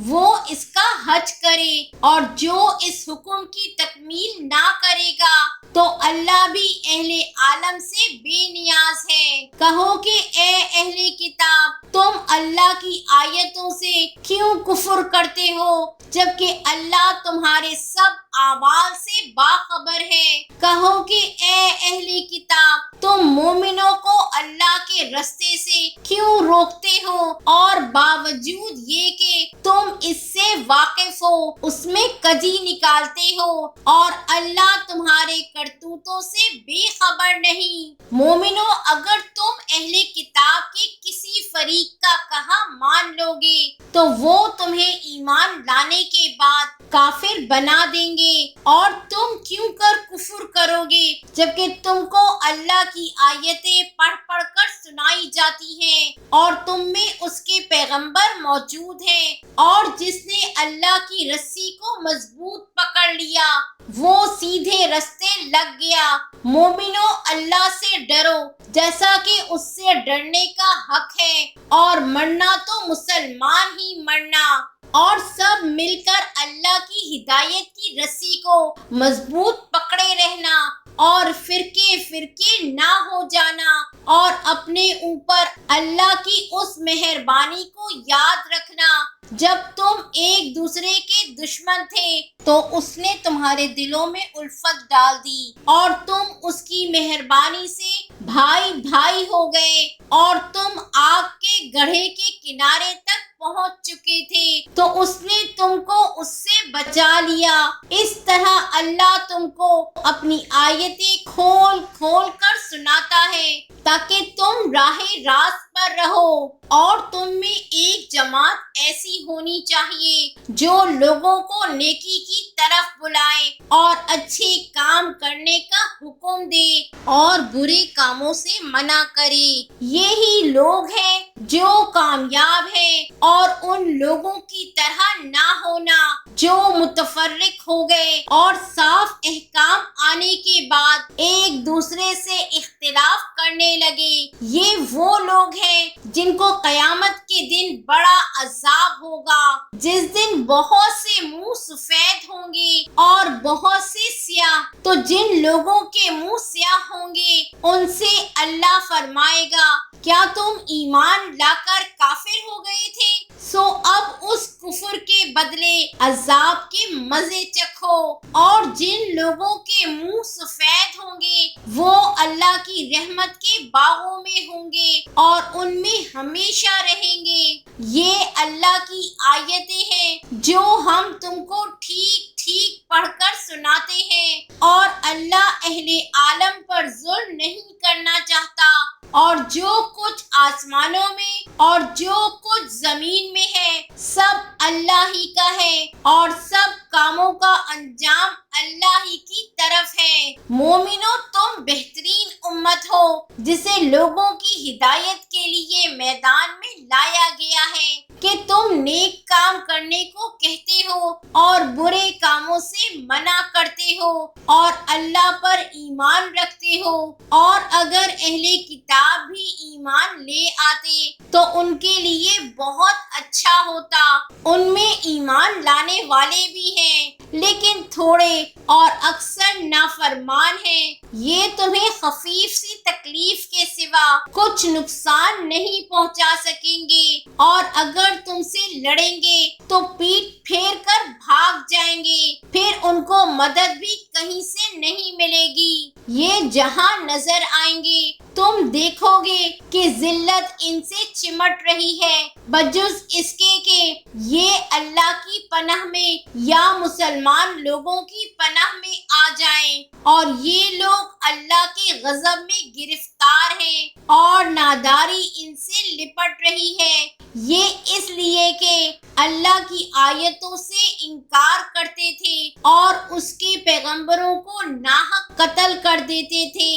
وہ اس کا حج کرے، اور جو اس حکم کی تکمیل نہ کرے گا تو اللہ بھی اہل عالم سے بے نیاز ہے۔ کہو کہ اے اہل کتاب، تم اللہ کی آیتوں سے کیوں کفر کرتے ہو جبکہ اللہ تمہارے سب اعمال سے باخبر ہے۔ کہو کہ اے اہل کتاب، تم مومنوں کو اللہ کے رستے سے کیوں روکتے ہو اور باوجود یہ کہ تم اس سے واقف ہو اس میں کجی نکالتے ہو، اور اللہ تمہارے کرتوتوں سے بے خبر نہیں۔ مومنوں، اگر تم اہل کتاب کے کسی فریق کا کہا مان لو گے تو وہ تمہیں ایمان لانے کے بعد کافر بنا دیں گے، اور تم کیوں کر کفر کرو گے جبکہ تم کو اللہ کی آیتیں پڑھ پڑھ کر سنائی جاتی ہیں اور تم میں اس کے پیغمبر موجود ہیں، اور جس نے اللہ کی رسی کو مضبوط پکڑ لیا وہ سیدھے رستے لگ گیا۔ مومنو، اللہ سے ڈرو جیسا کہ اس سے ڈرنے کا حق ہے، اور مرنا تو مسلمان ہی مرنا، اور سب مل کر اللہ کی ہدایت کی رسی کو مضبوط پکڑے رہنا، اور فرقے فرقے نہ ہو جانا، اور اپنے اوپر اللہ کی اس مہربانی کو یاد رکھنا جب تم ایک دوسرے کے دشمن تھے تو اس نے تمہارے دلوں میں الفت ڈال دی اور تم اس کی مہربانی سے بھائی بھائی ہو گئے، اور تم آگ کے گڑھے کے کنارے تک پہنچ چکے تھے تو اس نے تم کو اس سے بچا لیا۔ اس طرح اللہ تم کو اپنی آیتیں کھول کھول کر سناتا ہے تاکہ تم راہ راست پر رہو، اور تم میں ایک جماعت ایسی ہونی چاہیے جو لوگوں کو نیکی کی طرف بلائے اور اچھے کام کرنے کا حکم دے اور برے کاموں سے منع کرے۔ یہی لوگ ہیں جو کامیاب ہیں، اور ان لوگوں کی طرح نہ ہونا جو متفرق ہو گئے اور صاف احکام آنے کے بعد ایک دوسرے سے اختلاف کرنے لگے۔ یہ وہ لوگ ہیں جن کو قیامت کے دن بڑا عذاب ہوگا، جس دن بہت سے منہ سفید ہوں گے اور بہت سے سیاہ۔ تو جن لوگوں کے منہ سیاہ ہوں گے ان سے اللہ فرمائے گا کیا تم ایمان لا کر کافر ہو گئے تھے؟ سو اب اس کفر کے بدلے عذاب کے مزے چکھو۔ اور جن لوگوں کے منہ سفید ہوں ہوں گے وہ اللہ کی رحمت کے باغوں میں ہوں گے اور ان میں ہمیشہ رہیں گے۔ یہ اللہ کی آیتیں ہیں جو ہم تم کو ٹھیک ٹھیک پڑھ کر سناتے ہیں، اور اللہ اہل عالم پر ظلم نہیں کرنا چاہتا، اور جو کچھ آسمانوں میں اور جو کچھ زمین میں ہے سب اللہ ہی کا ہے، اور سب کاموں کا انجام اللہ ہی کی طرف ہے۔ مومنو، تم بہترین امت ہو جسے لوگوں کی ہدایت کے لیے میدان میں لایا گیا ہے کہ تم نیک کام کرنے کو کہتے ہو اور برے کاموں سے منع کرتے ہو اور اللہ پر ایمان رکھتے ہو، اور اگر اہل کتاب بھی ایمان لے آتے تو ان کے لیے بہت اچھا ہوتا۔ ان میں ایمان لانے والے بھی ہیں لیکن تھوڑے اور اکثر نافرمان ہیں۔ یہ تمہیں خفیف سی تکلیف کے سوا کچھ نقصان نہیں پہنچا سکیں گے، اور اگر تم سے لڑیں گے تو پیٹھ پھیر کر بھاگ جائیں گے، پھر ان کو مدد بھی کہیں سے نہیں ملے گی۔ یہ جہاں نظر آئیں گے تم دیکھو گے کہ ذلت ان سے چمٹ رہی ہے، بجز اس کے کہ یہ اللہ کی پناہ میں یا مسلمان لوگوں کی پناہ میں آ جائیں، اور یہ لوگ اللہ کے غضب میں گرفتار ہیں اور ناداری ان سے لپٹ رہی ہے۔ یہ اس لیے کہ اللہ کی آیتوں سے انکار کرتے تھے اور اس کے پیغمبروں کو ناحق قتل کر دیتے تھے۔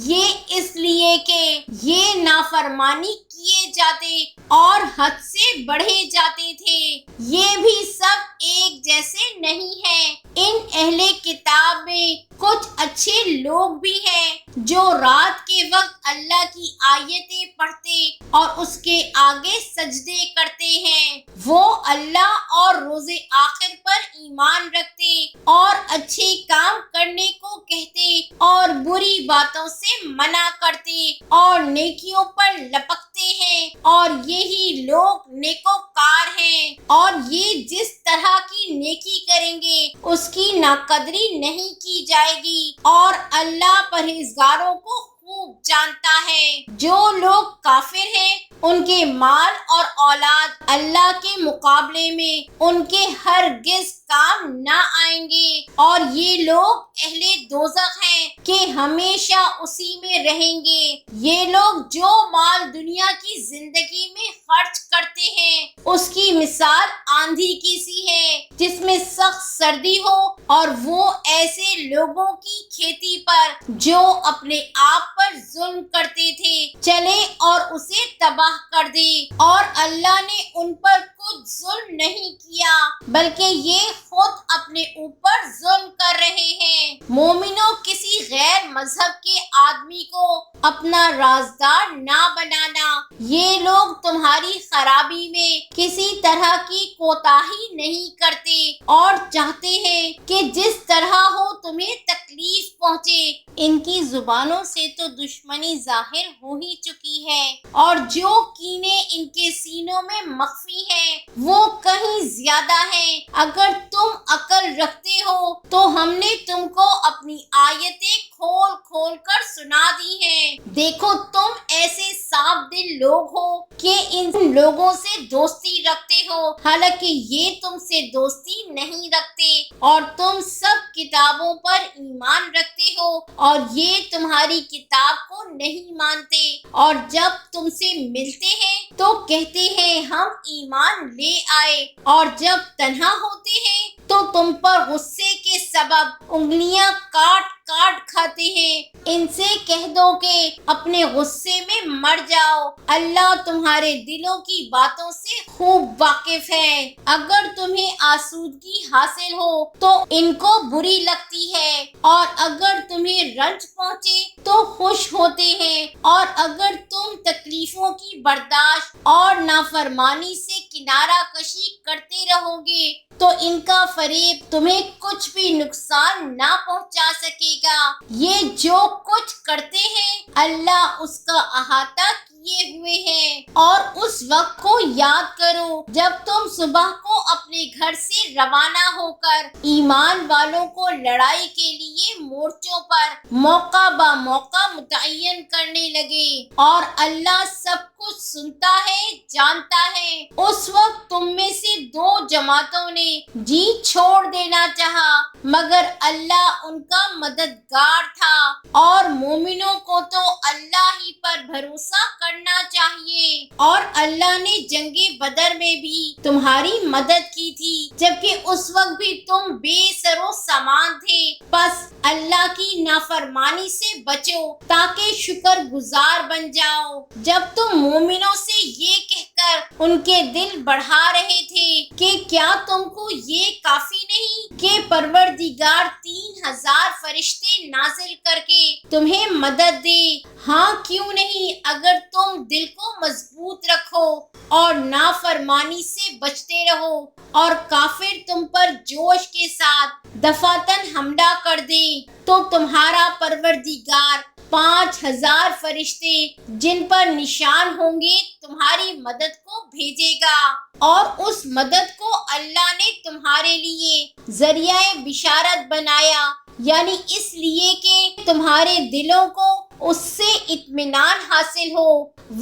یہ اس لیے کہ یہ نافرمانی کیے جاتے اور حد سے بڑھے جاتے تھے۔ یہ بھی سب ایک جیسے نہیں ہیں۔ ان اہل کتاب میں کچھ اچھے لوگ بھی ہیں جو رات کے وقت اللہ کی آیتیں پڑھتے اور اس کے آگے سجدے کرتے ہیں۔ وہ اللہ اور روز آخر پر ایمان رکھتے اور اچھے کام کرنے کو کہتے اور بری باتوں سے منع کرتے اور نیکیوں پر لپکتے ہیں، اور یہی لوگ نیکوکار ہیں۔ اور یہ جس طرح کی نیکی کریں گے اس کی ناقدری نہیں کی جائے گی، اور اللہ پرہیزگاروں کو خوب جانتا ہے۔ جو لوگ کافر ہیں ان کے مال اور اولاد اللہ کے مقابلے میں ان کے ہرگز کام نہ آئیں گے، اور یہ لوگ اہل دوزخ ہیں کہ ہمیشہ اسی میں رہیں گے۔ یہ لوگ جو مال دنیا کی زندگی میں خرچ کرتے ہیں اس کی مثال آندھی کی سی ہے جس میں سخت سردی ہو، اور وہ ایسے لوگوں کی کھیتی پر جو اپنے آپ پر ظلم کرتے تھے چلے اور اسے تباہ کر دے، اور اللہ نے ان پر کچھ ظلم نہیں کیا بلکہ یہ خود اپنے اوپر ظلم کر رہے ہیں۔ مومنوں، کسی غیر مذہب کے آدمی کو اپنا رازدار نہ بنانا۔ یہ لوگ تمہاری خرابی میں کسی طرح کی کوتاہی نہیں کرتے اور چاہتے ہیں کہ جس طرح ہو تمہیں تکلیف پہنچے۔ ان کی زبانوں سے تو دشمنی ظاہر ہو ہی چکی ہے، اور جو کینے ان کے سینوں میں مخفی ہیں وہ کہیں زیادہ ہیں۔ اگر تم عقل رکھتے ہو تو ہم نے تم کو اپنی آیتیں کھول کھول کر سنا دی ہیں۔ دیکھو، تم ایسے صاف دل لوگ ہو کہ ان لوگوں سے دوستی رکھتے ہو حالانکہ یہ تم سے دوستی نہیں رکھتے، اور تم سب کتابوں پر ایمان رکھتے ہو اور یہ تمہاری کتاب کو نہیں مانتے، اور جب تم سے ملتے ہیں تو کہتے ہیں ہم ایمان لے آئے، اور جب تنہا ہوتے ہیں تو تم پر غصے کے سبب انگلیاں کاٹ کاٹ کھاتے ہیں۔ ان سے کہہ دو کہ اپنے غصے میں مر جاؤ، اللہ تمہارے دلوں کی باتوں سے خوب واقف ہے۔ اگر تمہیں آسودگی حاصل ہو تو ان کو بری لگتی ہے، اور اگر تمہیں رنج پہنچے تو خوش ہوتے ہیں، اور اگر تم تکلیفوں کی برداشت اور نافرمانی سے کنارہ کشی کرتے رہو گے تو ان کا فریب تمہیں کچھ بھی نقصان نہ پہنچا سکے گا۔ یہ جو کچھ کرتے ہیں اللہ اس کا احاطہ کیے ہوئے ہیں۔ اور اس وقت کو یاد کرو جب تم صبح کو اپنے گھر سے روانہ ہو کر ایمان والوں کو لڑائی کے لیے مورچوں پر موقع با موقع متعین کرنے لگے، اور اللہ سب کچھ سنتا ہے، جانتا ہے۔ اس وقت تم میں سے دو جماعتوں نے جی چھوڑ دینا چاہا، مگر اللہ ان کا مددگار تھا، اور مومنوں کو تو اللہ ہی پر بھروسہ کرنا چاہیے۔ اور اللہ نے جنگ بدر میں بھی تمہاری مدد کی تھی، جبکہ اس وقت بھی تم بے سر و سامان تھے۔ پس اللہ کی نافرمانی سے بچو تاکہ شکر گزار بن جاؤ۔ جب تم مومنوں سے یہ کہہ کر ان کے دل بڑھا رہے تھے کہ کیا تم کو یہ کافی نہیں کہ پروردگار 3000 فرشتے نازل کر کے تمہیں مدد دے؟ ہاں کیوں نہیں، اگر تم دل کو مضبوط رکھو اور نافرمانی سے بچتے رہو، اور کافر تم پر جوش کے ساتھ دفعتاً حملہ کر دے تو تمہارا پروردگار 5000 فرشتے جن پر نشان ہوں گے تمہاری مدد کو بھیجے گا، اور اس مدد کو اللہ نے تمہارے لیے ذریعہ بشارت بنایا، یعنی اس لیے کہ تمہارے دلوں کو اس سے اطمینان حاصل ہو،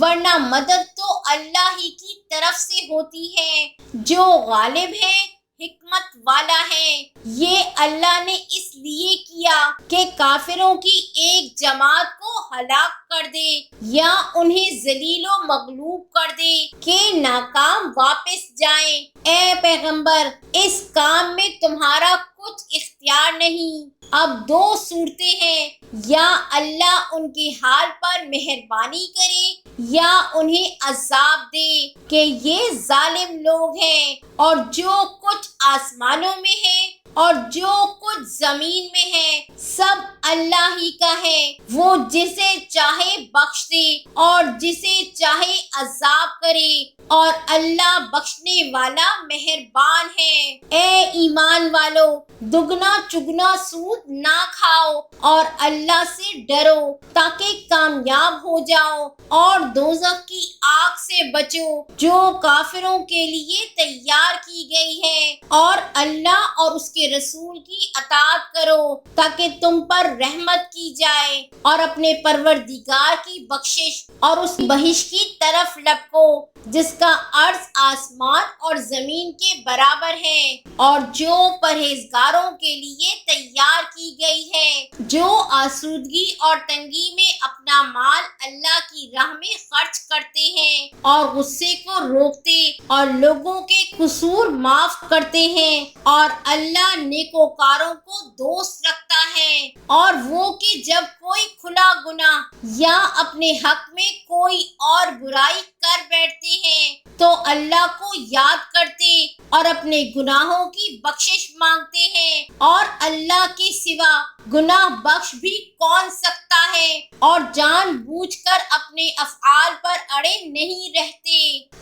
ورنہ مدد تو اللہ ہی کی طرف سے ہوتی ہے جو غالب ہے، حکمت والا ہے۔ یہ اللہ نے اس لیے کیا کہ کافروں کی ایک جماعت کو ہلاک کر دے یا انہیں ذلیل و مغلوب کر دے کہ ناکام واپس جائیں۔ اے پیغمبر، اس کام میں تمہارا کچھ اختیار نہیں۔ اب دو صورتیں ہیں، یا اللہ ان کے حال پر مہربانی کرے یا انہیں عذاب دے کہ یہ ظالم لوگ ہیں، اور جو کچھ آسمانوں میں ہے اور جو کچھ زمین میں ہے سب اللہ ہی کا ہے۔ وہ جسے چاہے بخش دے اور جسے چاہے عذاب کرے، اور اللہ بخشنے والا مہربان ہے۔ اے ایمان والو، دگنا چگنا سود نہ کھاؤ اور اللہ سے ڈرو تاکہ کامیاب ہو جاؤ، اور دوزخ کی آگ سے بچو جو کافروں کے لیے تیار کی گئی ہے، اور اللہ اور اس کے رسول کی اطاعت کرو تاکہ تم پر رحمت کی جائے، اور اپنے پروردگار کی بخشش اور اس بخشش کی طرف لپکو جس کا عرض آسمان اور زمین کے برابر ہے، اور جو پرہیزگاروں کے لیے تیار کی گئی ہے، جو آسودگی اور تنگی میں اپنا مال اللہ کی راہ میں خرچ کرتے ہیں، اور غصے کو روکتے اور لوگوں کے قصور معاف کرتے ہیں، اور اللہ نیکوکاروں کو دوست رکھتا ہے۔ اور وہ کہ جب کوئی کھلا گناہ یا اپنے حق میں کوئی اور برائی کر بیٹھتے ہیں تو اللہ کو یاد کرتے اور اپنے گناہوں کی بخشش مانگتے ہیں، اور اللہ کے سوا گناہ بخش بھی کون سکتا ہے، اور جان بوجھ کر اپنے افعال پر اڑے نہیں رہتے۔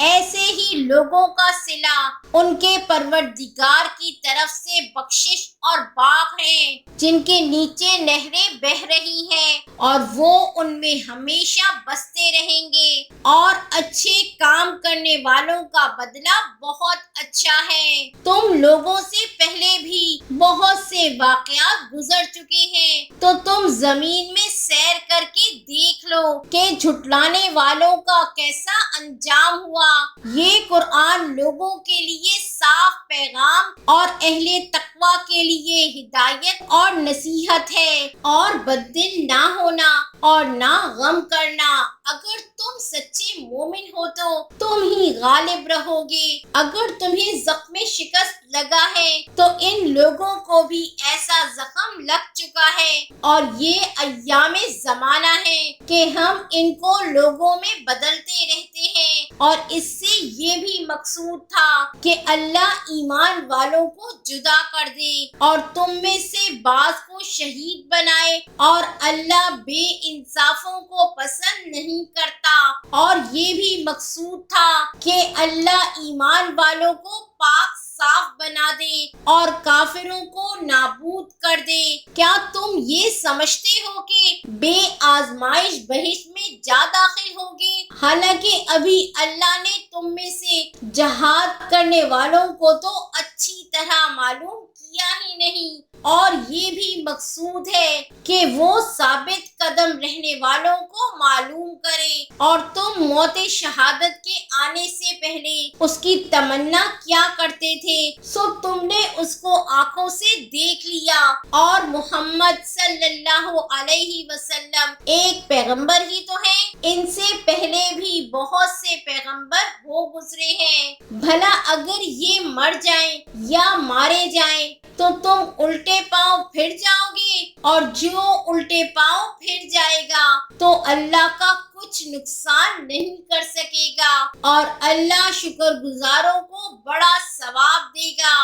ایسے ہی لوگوں کا صلہ ان کے پروردگار کی طرف سے بخشش اور باغ ہیں جن کے نیچے نہریں بہہ رہی ہیں، اور وہ ان میں ہمیشہ بستے رہیں گے، اور اچھے کام کرنے والوں کا بدلہ بہت اچھا ہے۔ تم لوگوں سے پہلے بھی بہت سے واقعات گزر چکے ہیں، تو تم زمین میں سیر کر کے دیکھ لو کہ جھٹلانے والوں کا کیسا انجام ہوا۔ یہ قرآن لوگوں کے لیے صاف پیغام اور اہل تقوی کے لیے ہدایت اور نصیحت ہے، اور بددل نہ ہونا اور نہ غم کرنا۔ اگر تم سچے مومن ہو تو تم ہی غالب رہو گے۔ اگر تمہیں زخم شکست لگا ہے تو ان لوگوں کو بھی ایسا زخم لگ چکا ہے، اور یہ ایام زمانہ ہے کہ ہم ان کو لوگوں میں بدلتے رہتے ہیں، اور اس سے یہ بھی مقصود تھا کہ اللہ ایمان والوں کو جدا کر دے اور تم میں سے بعض کو شہید بنائے، اور اللہ بے انصافوں کو پسند نہیں کرتا، اور یہ بھی مقصود تھا کہ اللہ ایمان والوں کو پاک صاف بنا دے اور کافروں کو نابود کر دے۔ کیا تم یہ سمجھتے ہو کہ بے آزمائش بہشت میں جا داخل ہوگے، حالانکہ ابھی اللہ نے تم میں سے جہاد کرنے والوں کو تو اچھی طرح معلوم کیا ہی نہیں، اور یہ بھی مقصود ہے کہ وہ ثابت قدم رہنے والوں کو معلوم کرے، اور تم موت شہادت کے آنے سے پہلے اس کی تمنا کیا کرتے تھے، سو تم نے اس کو آنکھوں سے دیکھ لیا، اور محمد صلی اللہ علیہ وسلم ایک پیغمبر ہی تو ہیں، ان سے پہلے بھی بہت سے پیغمبر ہو گزرے ہیں، بھلا اگر یہ مر جائیں یا مارے جائیں تو تم الٹے پاؤں پھر جاؤ گے، اور جو الٹے پاؤں پھر جائے گا تو اللہ کا کچھ نقصان نہیں کر سکے گا، اور اللہ شکر گزاروں کو بڑا ثواب دے گا۔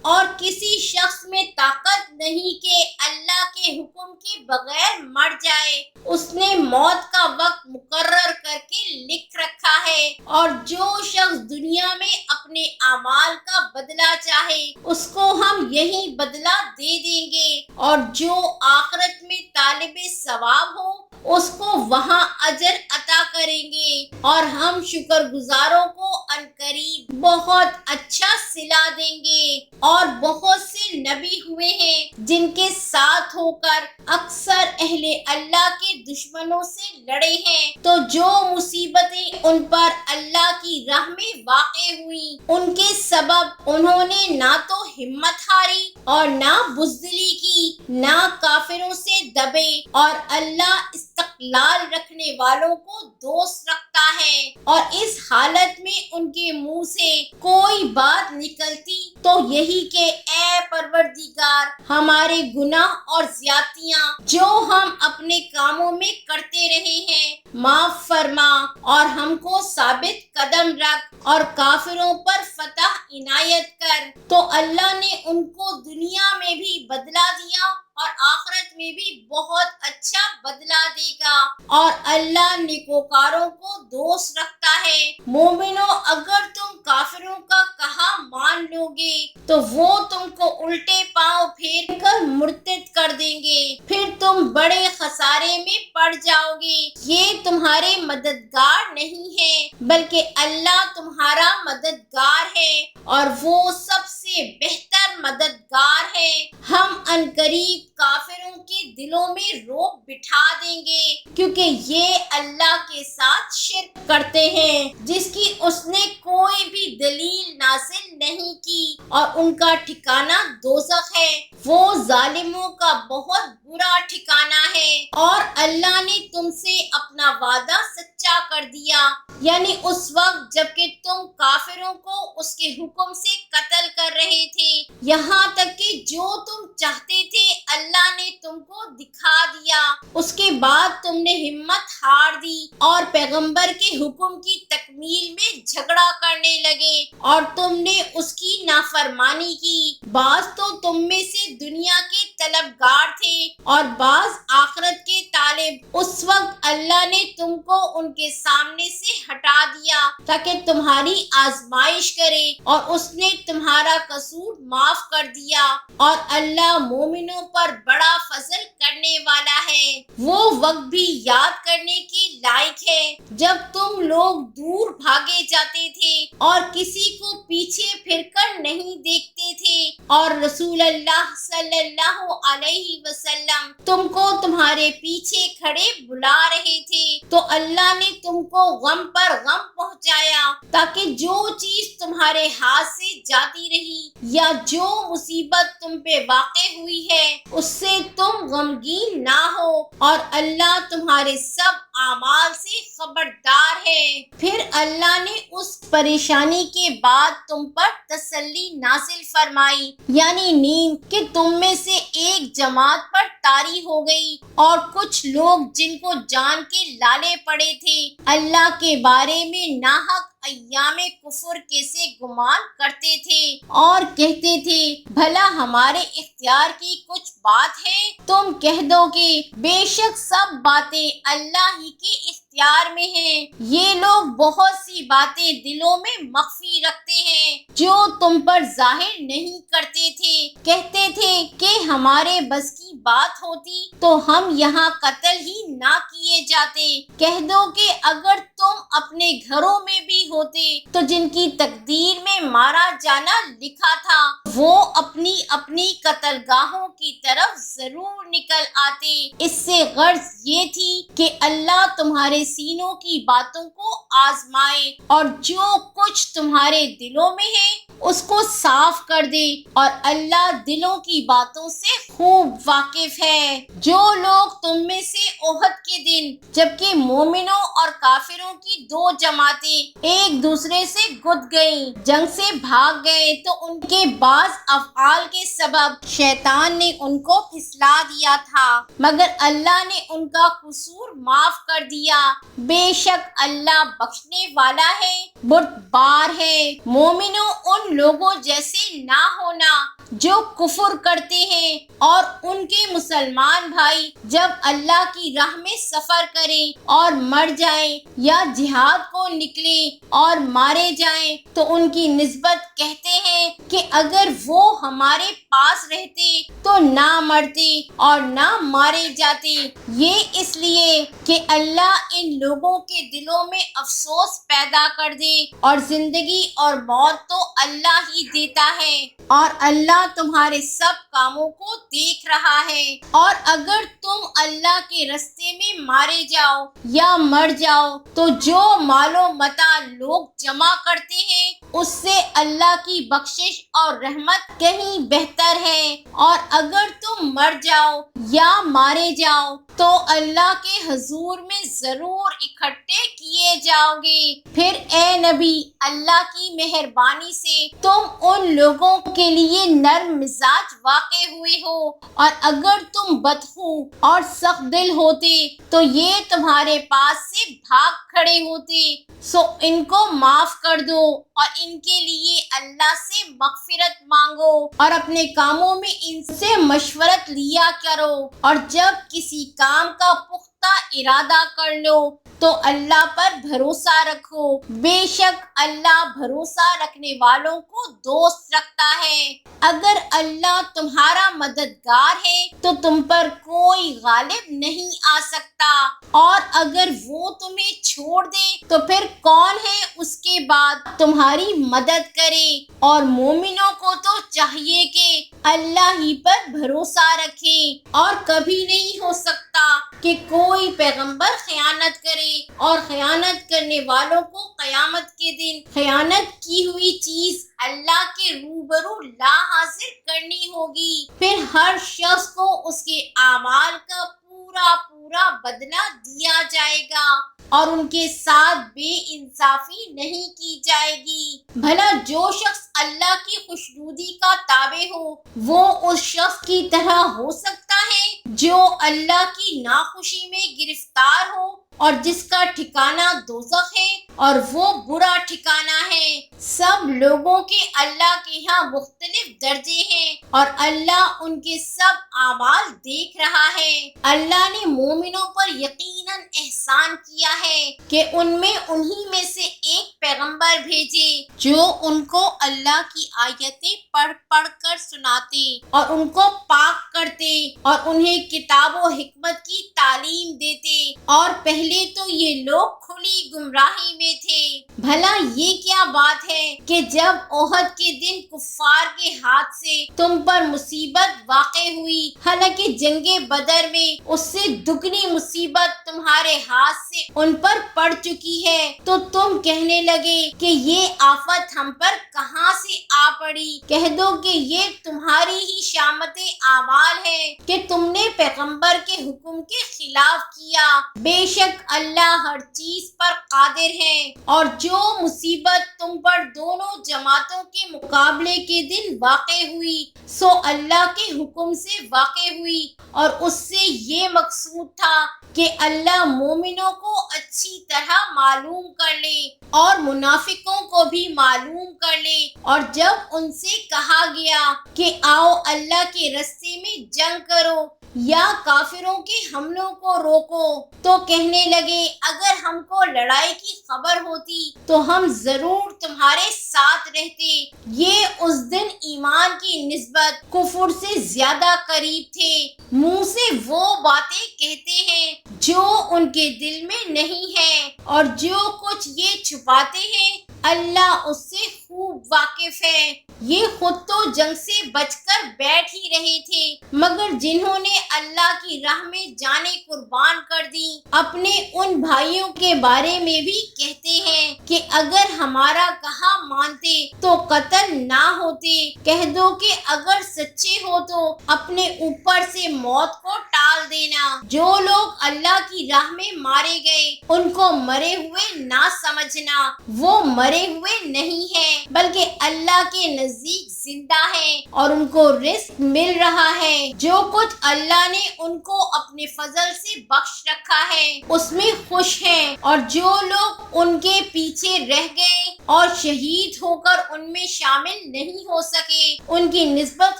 اور کسی شخص میں طاقت نہیں کہ اللہ کے حکم کے بغیر مر جائے، اس نے موت کا وقت مقرر کر کے لکھ رکھا ہے، اور جو شخص دنیا میں اپنے اعمال کا بدلہ چاہے اس کو ہم یہی بدلہ دے دیں گے، اور جو آخرت میں طالب ثواب ہو اس کو وہاں اجر عطا کریں گے، اور ہم شکر گزاروں کو عنقریب بہت اچھا صلہ دیں گے۔ اور بہت سے نبی ہوئے ہیں جن کے ساتھ ہو کر اکثر اہل اللہ کے دشمنوں سے لڑے ہیں، تو جو مصیبتیں ان پر اللہ کی راہ میں واقع ہوئی ان کے سبب انہوں نے نہ تو ہمت ہاری اور نہ بزدلی کی، نہ کافروں سے دبے، اور اللہ استقلال رکھنے والوں کو دوست رکھتا ہے، اور اس حالت میں ان کے منہ سے کوئی بات نکلتی تو یہی کہ اے پروردگار، ہمارے گناہ اور زیادتیاں جو ہم اپنے کاموں میں کرتے رہے ہیں معاف فرما، اور ہم کو ثابت قدم رکھ، اور کافروں پر فتح عنایت کر۔ تو اللہ نے ان کو دنیا میں بھی بدلہ دیا اور آخرت میں بھی بہت اچھا بدلہ دے گا، اور اللہ نیکوکاروں کو دوست رکھتا ہے۔ مومنو، اگر تم کافروں کا کہا مان لو گے تو وہ تم کو الٹے پاؤں پھیر کر مرتد کر دیں گے، پھر تم بڑے خسارے میں پڑ جاؤ گے۔ یہ تمہارے مددگار نہیں ہے بلکہ اللہ تمہارا مددگار ہے، اور وہ سب سے بہتر مددگار ہے۔ ہم عنقریب کافروں کے دلوں میں رعب بٹھا دیں گے، کیونکہ یہ اللہ کے ساتھ شرک کرتے ہیں جس کی اس نے کوئی بھی دلیل نازل نہیں کی، اور ان کا ٹھکانہ دوزخ ہے، وہ ظالموں کا بہت برا ٹھکانہ ہے۔ اور اللہ نے تم سے اپنا وعدہ سچا کر دیا، یعنی اس وقت جب کہ تم کافروں کو اس کے حکم سے قتل کر رہے تھے، یہاں تک کہ جو تم چاہتے تھے اللہ نے تم کو دکھا دیا، اس کے بعد تم نے ہمت ہار دی اور پیغمبر کے حکم کی تکمیل میں جھگڑا کرنے لگے، اور تم نے اس کی نافرمانی کی۔ بعض تو تم میں سے دنیا کے طلبگار تھے اور بعض آخرت کے طالب۔ اس وقت اللہ نے تم کو ان کے سامنے سے ہٹا دیا تاکہ تمہاری آزمائش کرے، اور اس نے تمہارا قصور معاف کر دیا، اور اللہ مومنوں پر بڑا فضل کرنے والا ہے۔ وہ وقت بھی یاد کرنے کے لائق ہے جب تم لوگ دور بھاگے جاتے تھے اور کسی کو پیچھے پھر کر نہیں دیکھتے تھے، اور رسول اللہ صلی اللہ علیہ وسلم تم کو تمہارے پیچھے کھڑے بلا رہے تھے، تو اللہ نے تم کو غم پر غم پہنچایا تاکہ جو چیز تمہارے ہاتھ سے جاتی رہی یا جو مصیبت تم پہ واقع ہوئی ہے اس سے تم غمگین نہ ہو، اور اللہ تمہارے سب اعمال سے خبردار ہے۔ پھر اللہ نے اس پریشانی کے بعد تم پر تسلی نازل فرمائی، یعنی نیند، کہ تم میں سے ایک جماعت پر طاری ہو گئی، اور کچھ لوگ جن کو جان کے لالے پڑے تھے اللہ کے بارے میں ناحق ایام کفر کیسے گمان کرتے تھے، اور کہتے تھے بھلا ہمارے اختیار کی کچھ بات ہے؟ تم کہہ دو کہ بے شک سب باتیں اللہ ہی کے اختیار اختیار میں ہیں۔ یہ لوگ بہت سی باتیں دلوں میں مخفی رکھتے ہیں جو تم پر ظاہر نہیں کرتے تھے۔ کہتے تھے کہ ہمارے بس کی بات ہوتی تو ہم یہاں قتل ہی نہ کیے جاتے۔ کہہ دو کہ اگر تم اپنے گھروں میں بھی ہوتے تو جن کی تقدیر میں مارا جانا لکھا تھا وہ اپنی اپنی قتل گاہوں کی طرف ضرور نکل آتے۔ اس سے غرض یہ تھی کہ اللہ تمہارے سینوں کی باتوں کو آزمائے اور جو کچھ تمہارے دلوں میں ہے اس کو صاف کر دے، اور اللہ دلوں کی باتوں سے خوب واقف ہے۔ جو لوگ تم میں سے احد کے دن جبکہ مومنوں اور کافروں کی دو جماعتیں ایک دوسرے سے گد گئیں، جنگ سے بھاگ گئے تو ان کے بعض افعال کے سبب شیطان نے ان کو پھسلا دیا تھا، مگر اللہ نے ان کا قصور معاف کر دیا۔ بے شک اللہ بخشنے والا ہے، بردبار ہے۔ مومنوں ان لوگوں جیسے نہ ہونا جو کفر کرتے ہیں، اور ان کے مسلمان بھائی جب اللہ کی راہ میں سفر کریں اور مر جائیں یا جہاد کو نکلیں اور مارے جائیں تو ان کی نسبت کہتے ہیں کہ اگر وہ ہمارے پاس رہتے تو نہ مرتے اور نہ مارے جاتے۔ یہ اس لیے کہ اللہ ان لوگوں کے دلوں میں افسوس پیدا کر دے، اور زندگی اور موت تو اللہ ہی دیتا ہے، اور اللہ تمہارے سب کاموں کو دیکھ رہا ہے۔ اور اگر تم اللہ کے رستے میں مارے جاؤ یا مر جاؤ تو جو مال و متاع لوگ جمع کرتے ہیں اس سے اللہ کی بخشش اور رحمت کہیں بہتر ہے، اور اگر تم مر جاؤ یا مارے جاؤ تو اللہ کے حضور میں ضرور اکٹھے کیے جاؤ گے۔ پھر اے نبی، اللہ کی مہربانی سے تم ان لوگوں کے لیے نرم مزاج واقع ہوئے ہو، اور اگر تم بدخو اور سخت دل ہوتے تو یہ تمہارے پاس سے بھاگ کھڑے ہوتے۔ سو ان کو معاف کر دو اور ان کے لیے اللہ سے مغفرت مانگو، اور اپنے کاموں میں ان سے مشورت لیا کرو، اور جب کسی کام کا پختہ ارادہ کر لو تو اللہ پر بھروسہ رکھو۔ بے شک اللہ بھروسہ رکھنے والوں کو دوست رکھتا ہے۔ اگر اللہ تمہارا مددگار ہے تو تم پر کوئی غالب نہیں آ سکتا، اور اگر وہ تمہیں چھوڑ دے تو پھر کون ہے اس کے بعد تمہاری مدد کرے۔ اور مومنوں کو تو چاہیے کہ اللہ ہی پر بھروسہ رکھیں، اور کبھی نہیں ہو سکتا کہ کوئی پیغمبر خیانت کرے، اور خیانت کرنے والوں کو قیامت کے دن خیانت کی ہوئی چیز اللہ کے روبرو لا حاضر کرنی ہوگی۔ پھر ہر شخص کو اس کے اعمال کا پورا بدلہ دیا جائے گا، اور ان کے ساتھ بے انصافی نہیں کی جائے گی۔ بھلا جو شخص اللہ کی خوشنودی کا تابع ہو وہ اس شخص کی طرح ہو سکتا ہے جو اللہ کی ناخوشی میں گرفتار ہو اور جس کا ٹھکانہ دوزخ ہے، اور وہ برا ٹھکانہ ہے۔ سب لوگوں کے اللہ کے ہاں مختلف درجے ہیں، اور اللہ ان کے سب اعمال دیکھ رہا ہے۔ اللہ نے مومنوں پر یقیناً احسان کیا ہے کہ ان میں انہی میں سے ایک پیغمبر بھیجے جو ان کو اللہ کی آیتیں پڑھ پڑھ کر سناتے اور ان کو پاک کرتے اور انہیں کتاب و حکمت کی تعلیم دیتے، اور پہلے تو یہ لوگ کھلی گمراہی میں تھے۔ بھلا یہ کیا بات ہے کہ جب احد کے دن کفار کے ہاتھ سے تم پر مصیبت واقع ہوئی، حالانکہ جنگ بدر میں اس سے دگنی مصیبت تمہارے ہاتھ سے ان پر پڑ چکی ہے، تو تم کہنے لگے کہ یہ آفت ہم پر کہاں سے آ پڑی؟ کہہ دو کہ یہ تمہاری ہی شامت اعمال ہے کہ تم نے پیغمبر کے حکم کے خلاف کیا۔ بے شک اللہ ہر چیز پر قادر ہے۔ اور جو مصیبت تم پر دونوں جماعتوں کے مقابلے کے دن واقع ہوئی سو اللہ کے حکم سے واقع ہوئی، اور اس سے یہ مقصود تھا کہ اللہ مومنوں کو اچھی طرح معلوم کر لے اور منافقوں کو بھی معلوم کر لے۔ اور جب ان سے کہا گیا کہ آؤ اللہ کے رستے میں جنگ کرو یا کافروں کے حملوں کو روکو، تو کہنے لگے اگر ہم کو لڑائی کی خبر ہوتی تو ہم ضرور تمہارے ساتھ رہتے۔ یہ اس دن ایمان کی نسبت کفر سے زیادہ قریب تھے۔ منہ سے وہ باتیں کہتے ہیں جو ان کے دل میں نہیں ہے، اور جو کچھ یہ چھپاتے ہیں اللہ اس سے خوب واقف ہے۔ یہ خود تو جنگ سے بچ کر بیٹھ ہی رہے تھے، مگر جنہوں نے اللہ کی راہ میں جانیں قربان کر دی اپنے ان بھائیوں کے بارے میں بھی کہتے ہیں کہ اگر ہمارا کہا مانتے تو قتل نہ ہوتے۔ کہہ دو کہ اگر سچے ہو تو اپنے اوپر سے موت کو ٹال دینا۔ جو لوگ اللہ کی راہ میں مارے گئے ان کو مرے ہوئے نہ سمجھنا، وہ مرے ہوئے نہیں ہیں بلکہ اللہ کے نزدیک زندہ ہیں اور ان کو رزق مل رہا ہے۔ جو کچھ اللہ نے ان کو اپنے فضل سے بخش رکھا ہے اس میں خوش ہیں، اور جو لوگ ان کے پیچھے رہ گئے اور شہید ہو کر ان میں شامل نہیں ہو سکے ان کی نسبت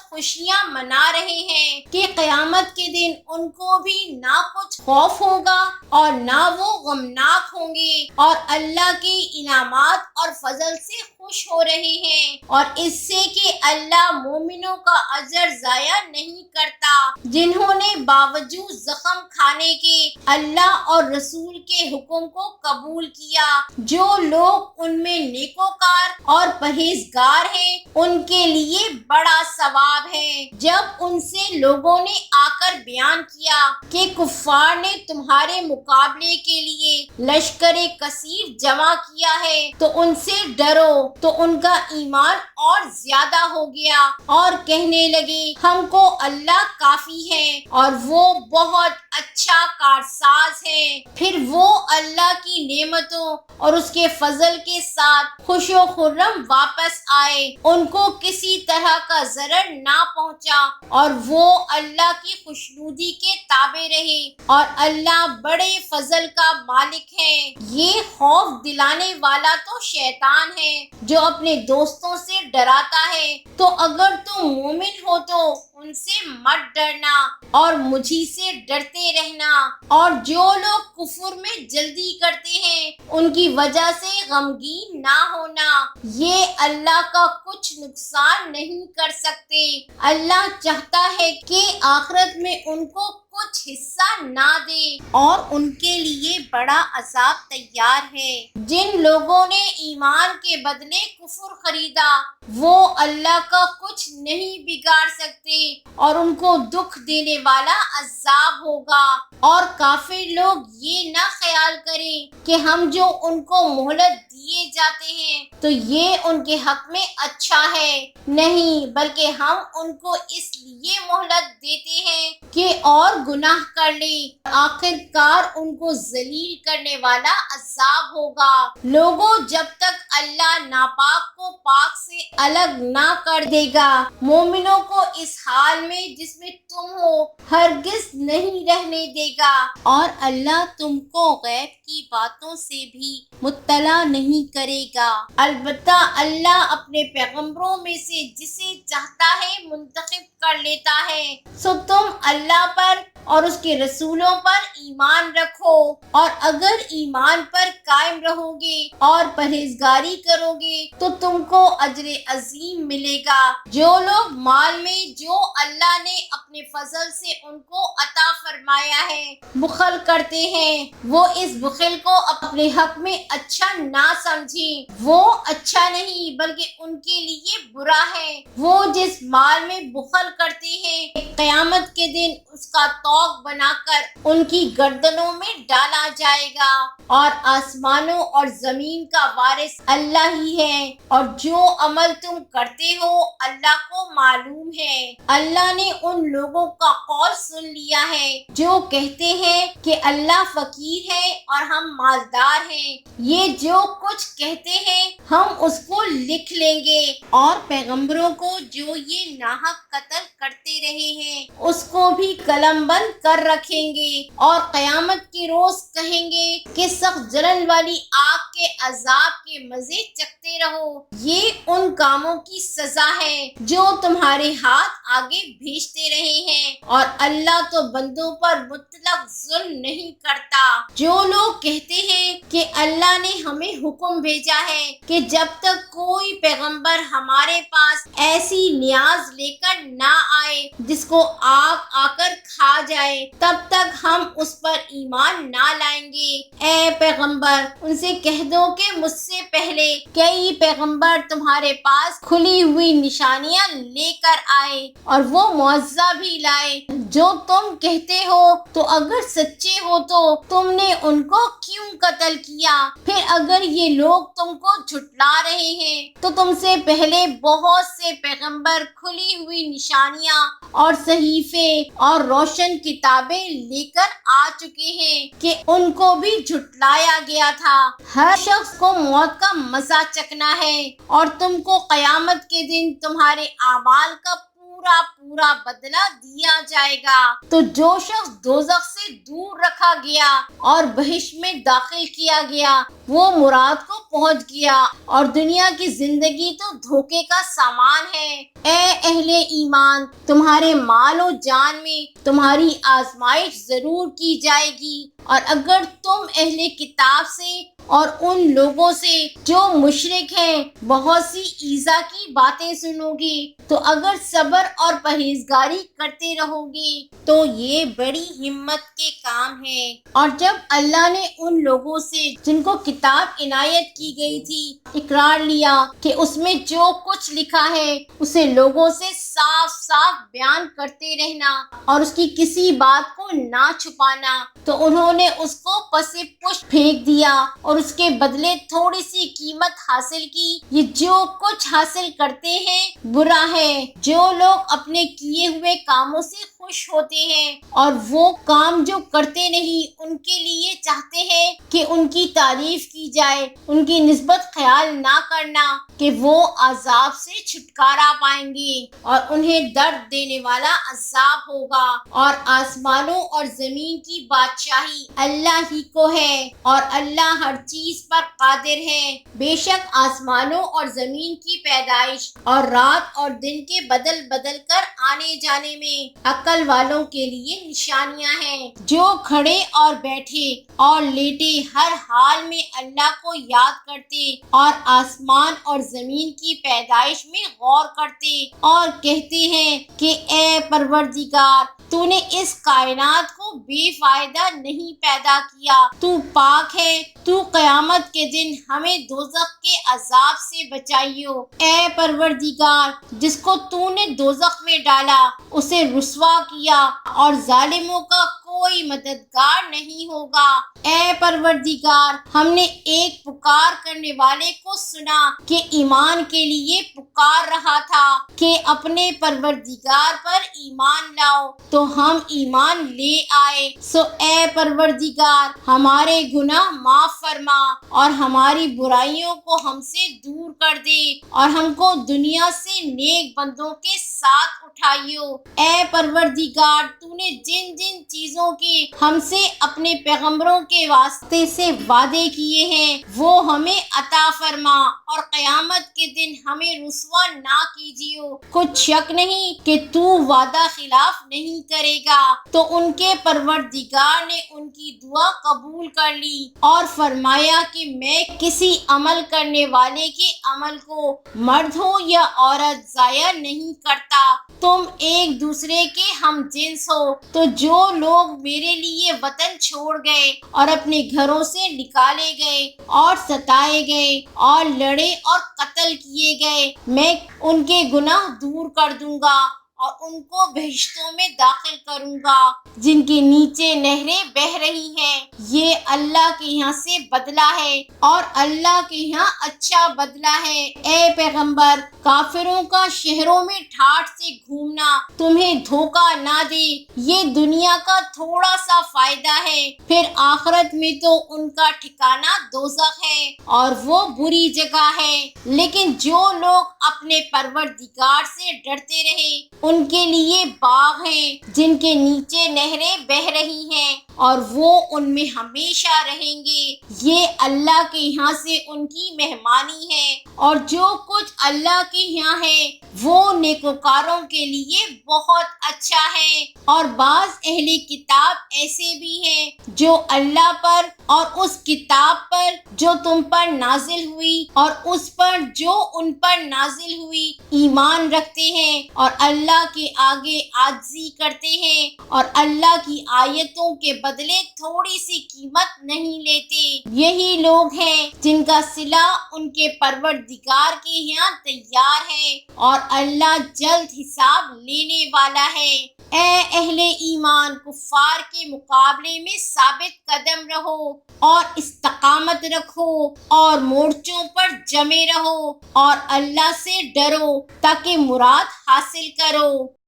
خوشیاں منا رہے ہیں کہ قیامت کے دن ان کو بھی نہ کچھ خوف ہوگا اور نہ وہ غمناک ہوں گے، اور اللہ کے انعامات اور فضل سے خوش ہو رہے ہیں، اور اس سے کہ اللہ مومنوں کا اجر ضائع نہیں کرتا جنہوں نے باوجود زخم کھانے کے اللہ اور رسول کے حکم کو قبول کیا۔ جو لوگ ان میں نیکوکار اور پرہیزگار ہیں ان کے لیے بڑا ثواب ہے۔ جب ان سے لوگوں نے آ کر بیان کیا کہ کفار نے تمہارے مقابلے کے لیے لشکر کثیر جمع کیا ہے تو ان سے ڈرو، تو ان کا ایمان اور زیادہ ہو گیا اور کہنے لگے ہم کو اللہ کافی ہے اور وہ بہت اچھا کارساز ہے۔ پھر وہ اللہ کی نعمتوں اور اس کے فضل کے ساتھ خوش و خرم واپس آئے، ان کو کسی طرح کا ضرر نہ پہنچا اور وہ اللہ کی خوشنودی کے تابع رہے، اور اللہ بڑے فضل کا مالک ہے۔ یہ خوف دلانے والا تو شیطان ہے جو اپنے دوستوں سے ڈراتا ہے، تو اگر تم مومن ہو تو ان سے مت ڈرنا اور مجھی سے ڈرتے رہنا، اور جو لوگ کفر میں جلدی کرتے ہیں ان کی وجہ سے غمگین نہ ہونا، یہ اللہ کا کچھ نقصان نہیں کر سکتے۔ اللہ چاہتا ہے کہ آخرت میں ان کو کچھ حصہ نہ دے اور ان کے لیے بڑا عذاب تیار ہے۔ جن لوگوں نے ایمان کے بدلے کفر خریدا وہ اللہ کا کچھ نہیں بگاڑ سکتے اور ان کو دکھ دینے والا عذاب ہوگا۔ اور کافر لوگ یہ نہ خیال کریں کہ ہم جو ان کو مہلت دیے جاتے ہیں تو یہ ان کے حق میں اچھا ہے، نہیں بلکہ ہم ان کو اس لیے مہلت دیتے ہیں کہ اور گناہ کر لیں، آخر کار ان کو ذلیل کرنے والا عذاب ہوگا۔ لوگوں جب تک اللہ ناپاک کو پاک سے الگ نہ کر دے گا مومنوں کو اس حال میں جس میں تم ہو ہرگز نہیں رہنے دے گا، اور اللہ تم کو غیب کی باتوں سے بھی مطلع نہیں کرے گا۔ البتہ اللہ اپنے پیغمبروں میں سے جسے چاہتا ہے منتخب کر لیتا ہے، سو تم اللہ پر اور اس کے رسولوں پر ایمان رکھو، اور اگر ایمان پر قائم رہو گے اور پرہیزگاری کرو گے تو تم کو اجر عظیم ملے گا۔ جو لوگ مال میں جو اللہ نے اپنے فضل سے ان کو عطا فرمایا ہے بخل کرتے ہیں، وہ اس بخل کو اپنے حق میں اچھا نہ سمجھیں، وہ اچھا نہیں بلکہ ان کے لیے برا ہے۔ وہ جس مال میں بخل کرتے ہیں قیامت کے دن اس کا طوق بنا کر ان کی گردنوں میں ڈالا جائے گا، اور آسمانوں اور زمین کا وارث اللہ ہی ہے، اور جو عمل تم کرتے ہو اللہ کو معلوم ہے۔ اللہ نے ان لوگوں کا قول سن لیا ہے جو کہتے ہیں کہ اللہ فقیر ہے اور ہم مالدار ہیں، یہ جو کچھ کہتے ہیں ہم اس کو لکھ لیں گے، اور پیغمبروں کو جو یہ ناحق قتل کرتے رہے ہیں اس کو بھی قلم بند کر رکھیں گے، اور قیامت کے روز کہیں گے کہ سخت جلن والی آگ کے عذاب کے مزے چکھتے رہو، یہ ان کاموں کی سزا ہے جو تمہارے ہاتھ آگے بھیجتے رہے ہیں، اور اللہ تو بندوں پر مطلق ظلم نہیں کرتا۔ جو لوگ کہتے ہیں کہ اللہ نے ہمیں حکم بھیجا ہے کہ جب تک کوئی پیغمبر ہمارے پاس ایسی نیاز لے کر نہ آئے جس کو آگ آ کر کھا جائے، تب تک ہم اس پر ایمان نہ لائیں گے، اے پیغمبر ان سے کہہ دو کہ مجھ سے پہلے کئی پیغمبر تمہارے پاس کھلی ہوئی نشانیاں لے کر آئے اور وہ معجزہ بھی لائے جو تم کہتے ہو، تو اگر سچے ہو تو تم نے ان کو کیوں قتل کیا؟ پھر اگر یہ لوگ تم کو جھٹلا رہے ہیں تو تم سے پہلے بہت سے پیغمبر کھلی ہوئی نشانیاں اور صحیفے اور روشن کتابیں لے کر آ چکے ہیں کہ ان کو بھی جھٹلایا گیا تھا۔ ہر شخص کو موت کا مزہ چکھنا ہے اور تم کو قیامت کے دن تمہارے اعمال کا پورا بدلہ دیا جائے گا۔ تو جو شخص دوزخ سے دور رکھا گیا اور بہشت میں داخل کیا گیا وہ مراد کو پہنچ گیا، اور دنیا کی زندگی تو دھوکے کا سامان ہے۔ اے اہل ایمان، تمہارے مال و جان میں تمہاری آزمائش ضرور کی جائے گی، اور اگر تم اہل کتاب سے اور ان لوگوں سے جو مشرک ہیں بہت سی ایذا کی باتیں سنو گے تو اگر صبر اور پرہیزگاری کرتے رہو گے تو یہ بڑی ہمت کے کام ہے۔ اور جب اللہ نے ان لوگوں سے جن کو کتاب عنایت کی گئی تھی اقرار لیا کہ اس میں جو کچھ لکھا ہے اسے لوگوں سے صاف صاف بیان کرتے رہنا اور اس کی کسی بات کو نہ چھپانا، تو انہوں نے اس کو پس پشت پھینک دیا اور اس کے بدلے تھوڑی سی قیمت حاصل کی۔ یہ جو کچھ حاصل کرتے ہیں برا ہے۔ جو لوگ اپنے کیے ہوئے کاموں سے خوش ہوتے ہیں اور وہ کام جو کرتے نہیں ان کے لیے چاہتے ہیں کہ ان کی تعریف کی جائے، ان کی نسبت خیال نہ کرنا کہ وہ عذاب سے چھٹکارا پائیں گے اور انہیں درد دینے والا عذاب ہوگا۔ اور آسمانوں اور زمین کی بادشاہی اللہ ہی کو ہے اور اللہ ہر چیز پر قادر ہے۔ بے شک آسمانوں اور زمین کی پیدائش اور رات اور دن کے بدل بدل کر آنے جانے میں عقل والوں کے لیے نشانیاں ہیں۔ جو کھڑے اور بیٹھے اور لیٹے ہر حال میں اللہ کو یاد کرتے اور آسمان اور زمین کی پیدائش میں غور کرتے اور کہتے ہیں کہ اے پروردگار، تو نے اس کائنات کو بے فائدہ نہیں پیدا کیا، تو پاک ہے، تو قیامت کے دن ہمیں دوزخ کے عذاب سے بچائیو۔ اے پروردگار، جس کو تو نے دوزخ میں ڈالا اسے رسوا کیا اور ظالموں کا کوئی مددگار نہیں ہوگا۔ اے پروردگار، ہم نے ایک پکار کرنے والے کو سنا کہ ایمان کے لیے پکار رہا تھا کہ اپنے پروردگار پر ایمان لاؤ، تو ہم ایمان لے آئے۔ سو اے پروردگار، ہمارے گناہ معاف فرما اور ہماری برائیوں کو ہم سے دور کر دے اور ہم کو دنیا سے نیک بندوں کے ساتھ اٹھائیو۔ اے پروردگار، تو نے جن جن چیزوں کے ہم سے اپنے پیغمبروں کے واسطے سے وعدے کیے ہیں وہ ہمیں عطا فرما اور قیامت کے دن ہمیں رسوا نہ کیجیو۔ کچھ شک نہیں کہ تو وعدہ خلاف نہیں کرے گا۔ تو ان کے پروردگار نے ان کی دعا قبول کر لی اور فرمایا کہ میں کسی عمل کرنے والے کے عمل کو مرد ہو یا عورت ضائع نہیں کرتا، تم ایک دوسرے کے ہم جنس ہو۔ تو جو لوگ میرے لیے وطن چھوڑ گئے اور اپنے گھروں سے نکالے گئے اور ستائے گئے اور لڑے اور قتل کیے گئے، میں ان کے گناہ دور کر دوں گا اور ان کو بہشتوں میں داخل کروں گا جن کے نیچے نہریں بہہ رہی ہیں۔ یہ اللہ کے یہاں سے بدلہ ہے اور اللہ کے یہاں اچھا بدلہ ہے۔ اے پیغمبر، کافروں کا شہروں میں ٹھاٹھ سے گھومنا تمہیں دھوکہ نہ دے۔ یہ دنیا کا تھوڑا سا فائدہ ہے، پھر آخرت میں تو ان کا ٹھکانہ دوزخ ہے اور وہ بری جگہ ہے۔ لیکن جو لوگ اپنے پروردگار سے ڈرتے رہے ان کے لیے باغ ہیں جن کے نیچے نہریں بہہ رہی ہیں اور وہ ان میں ہمیشہ رہیں گے۔ یہ اللہ کے یہاں سے ان کی مہمانی ہے، اور جو کچھ اللہ کے یہاں ہے وہ نیکوکاروں کے لیے بہت اچھا ہے۔ اور بعض اہل کتاب ایسے بھی ہیں جو اللہ پر اور اس کتاب پر جو تم پر نازل ہوئی اور اس پر جو ان پر نازل ہوئی ایمان رکھتے ہیں، اور اللہ کے آگے عاجزی کرتے ہیں، اور اللہ کی آیتوں کے بدلے تھوڑی سی قیمت نہیں لیتے۔ یہی لوگ ہیں جن کا صلہ ان کے پروردگار کے یہاں تیار ہے، اور اللہ جلد حساب لینے والا ہے۔ اے اہل ایمان، کفار کے مقابلے میں ثابت قدم رہو اور استقامت رکھو اور مورچوں پر جمے رہو اور اللہ سے ڈرو تاکہ مراد حاصل کرو۔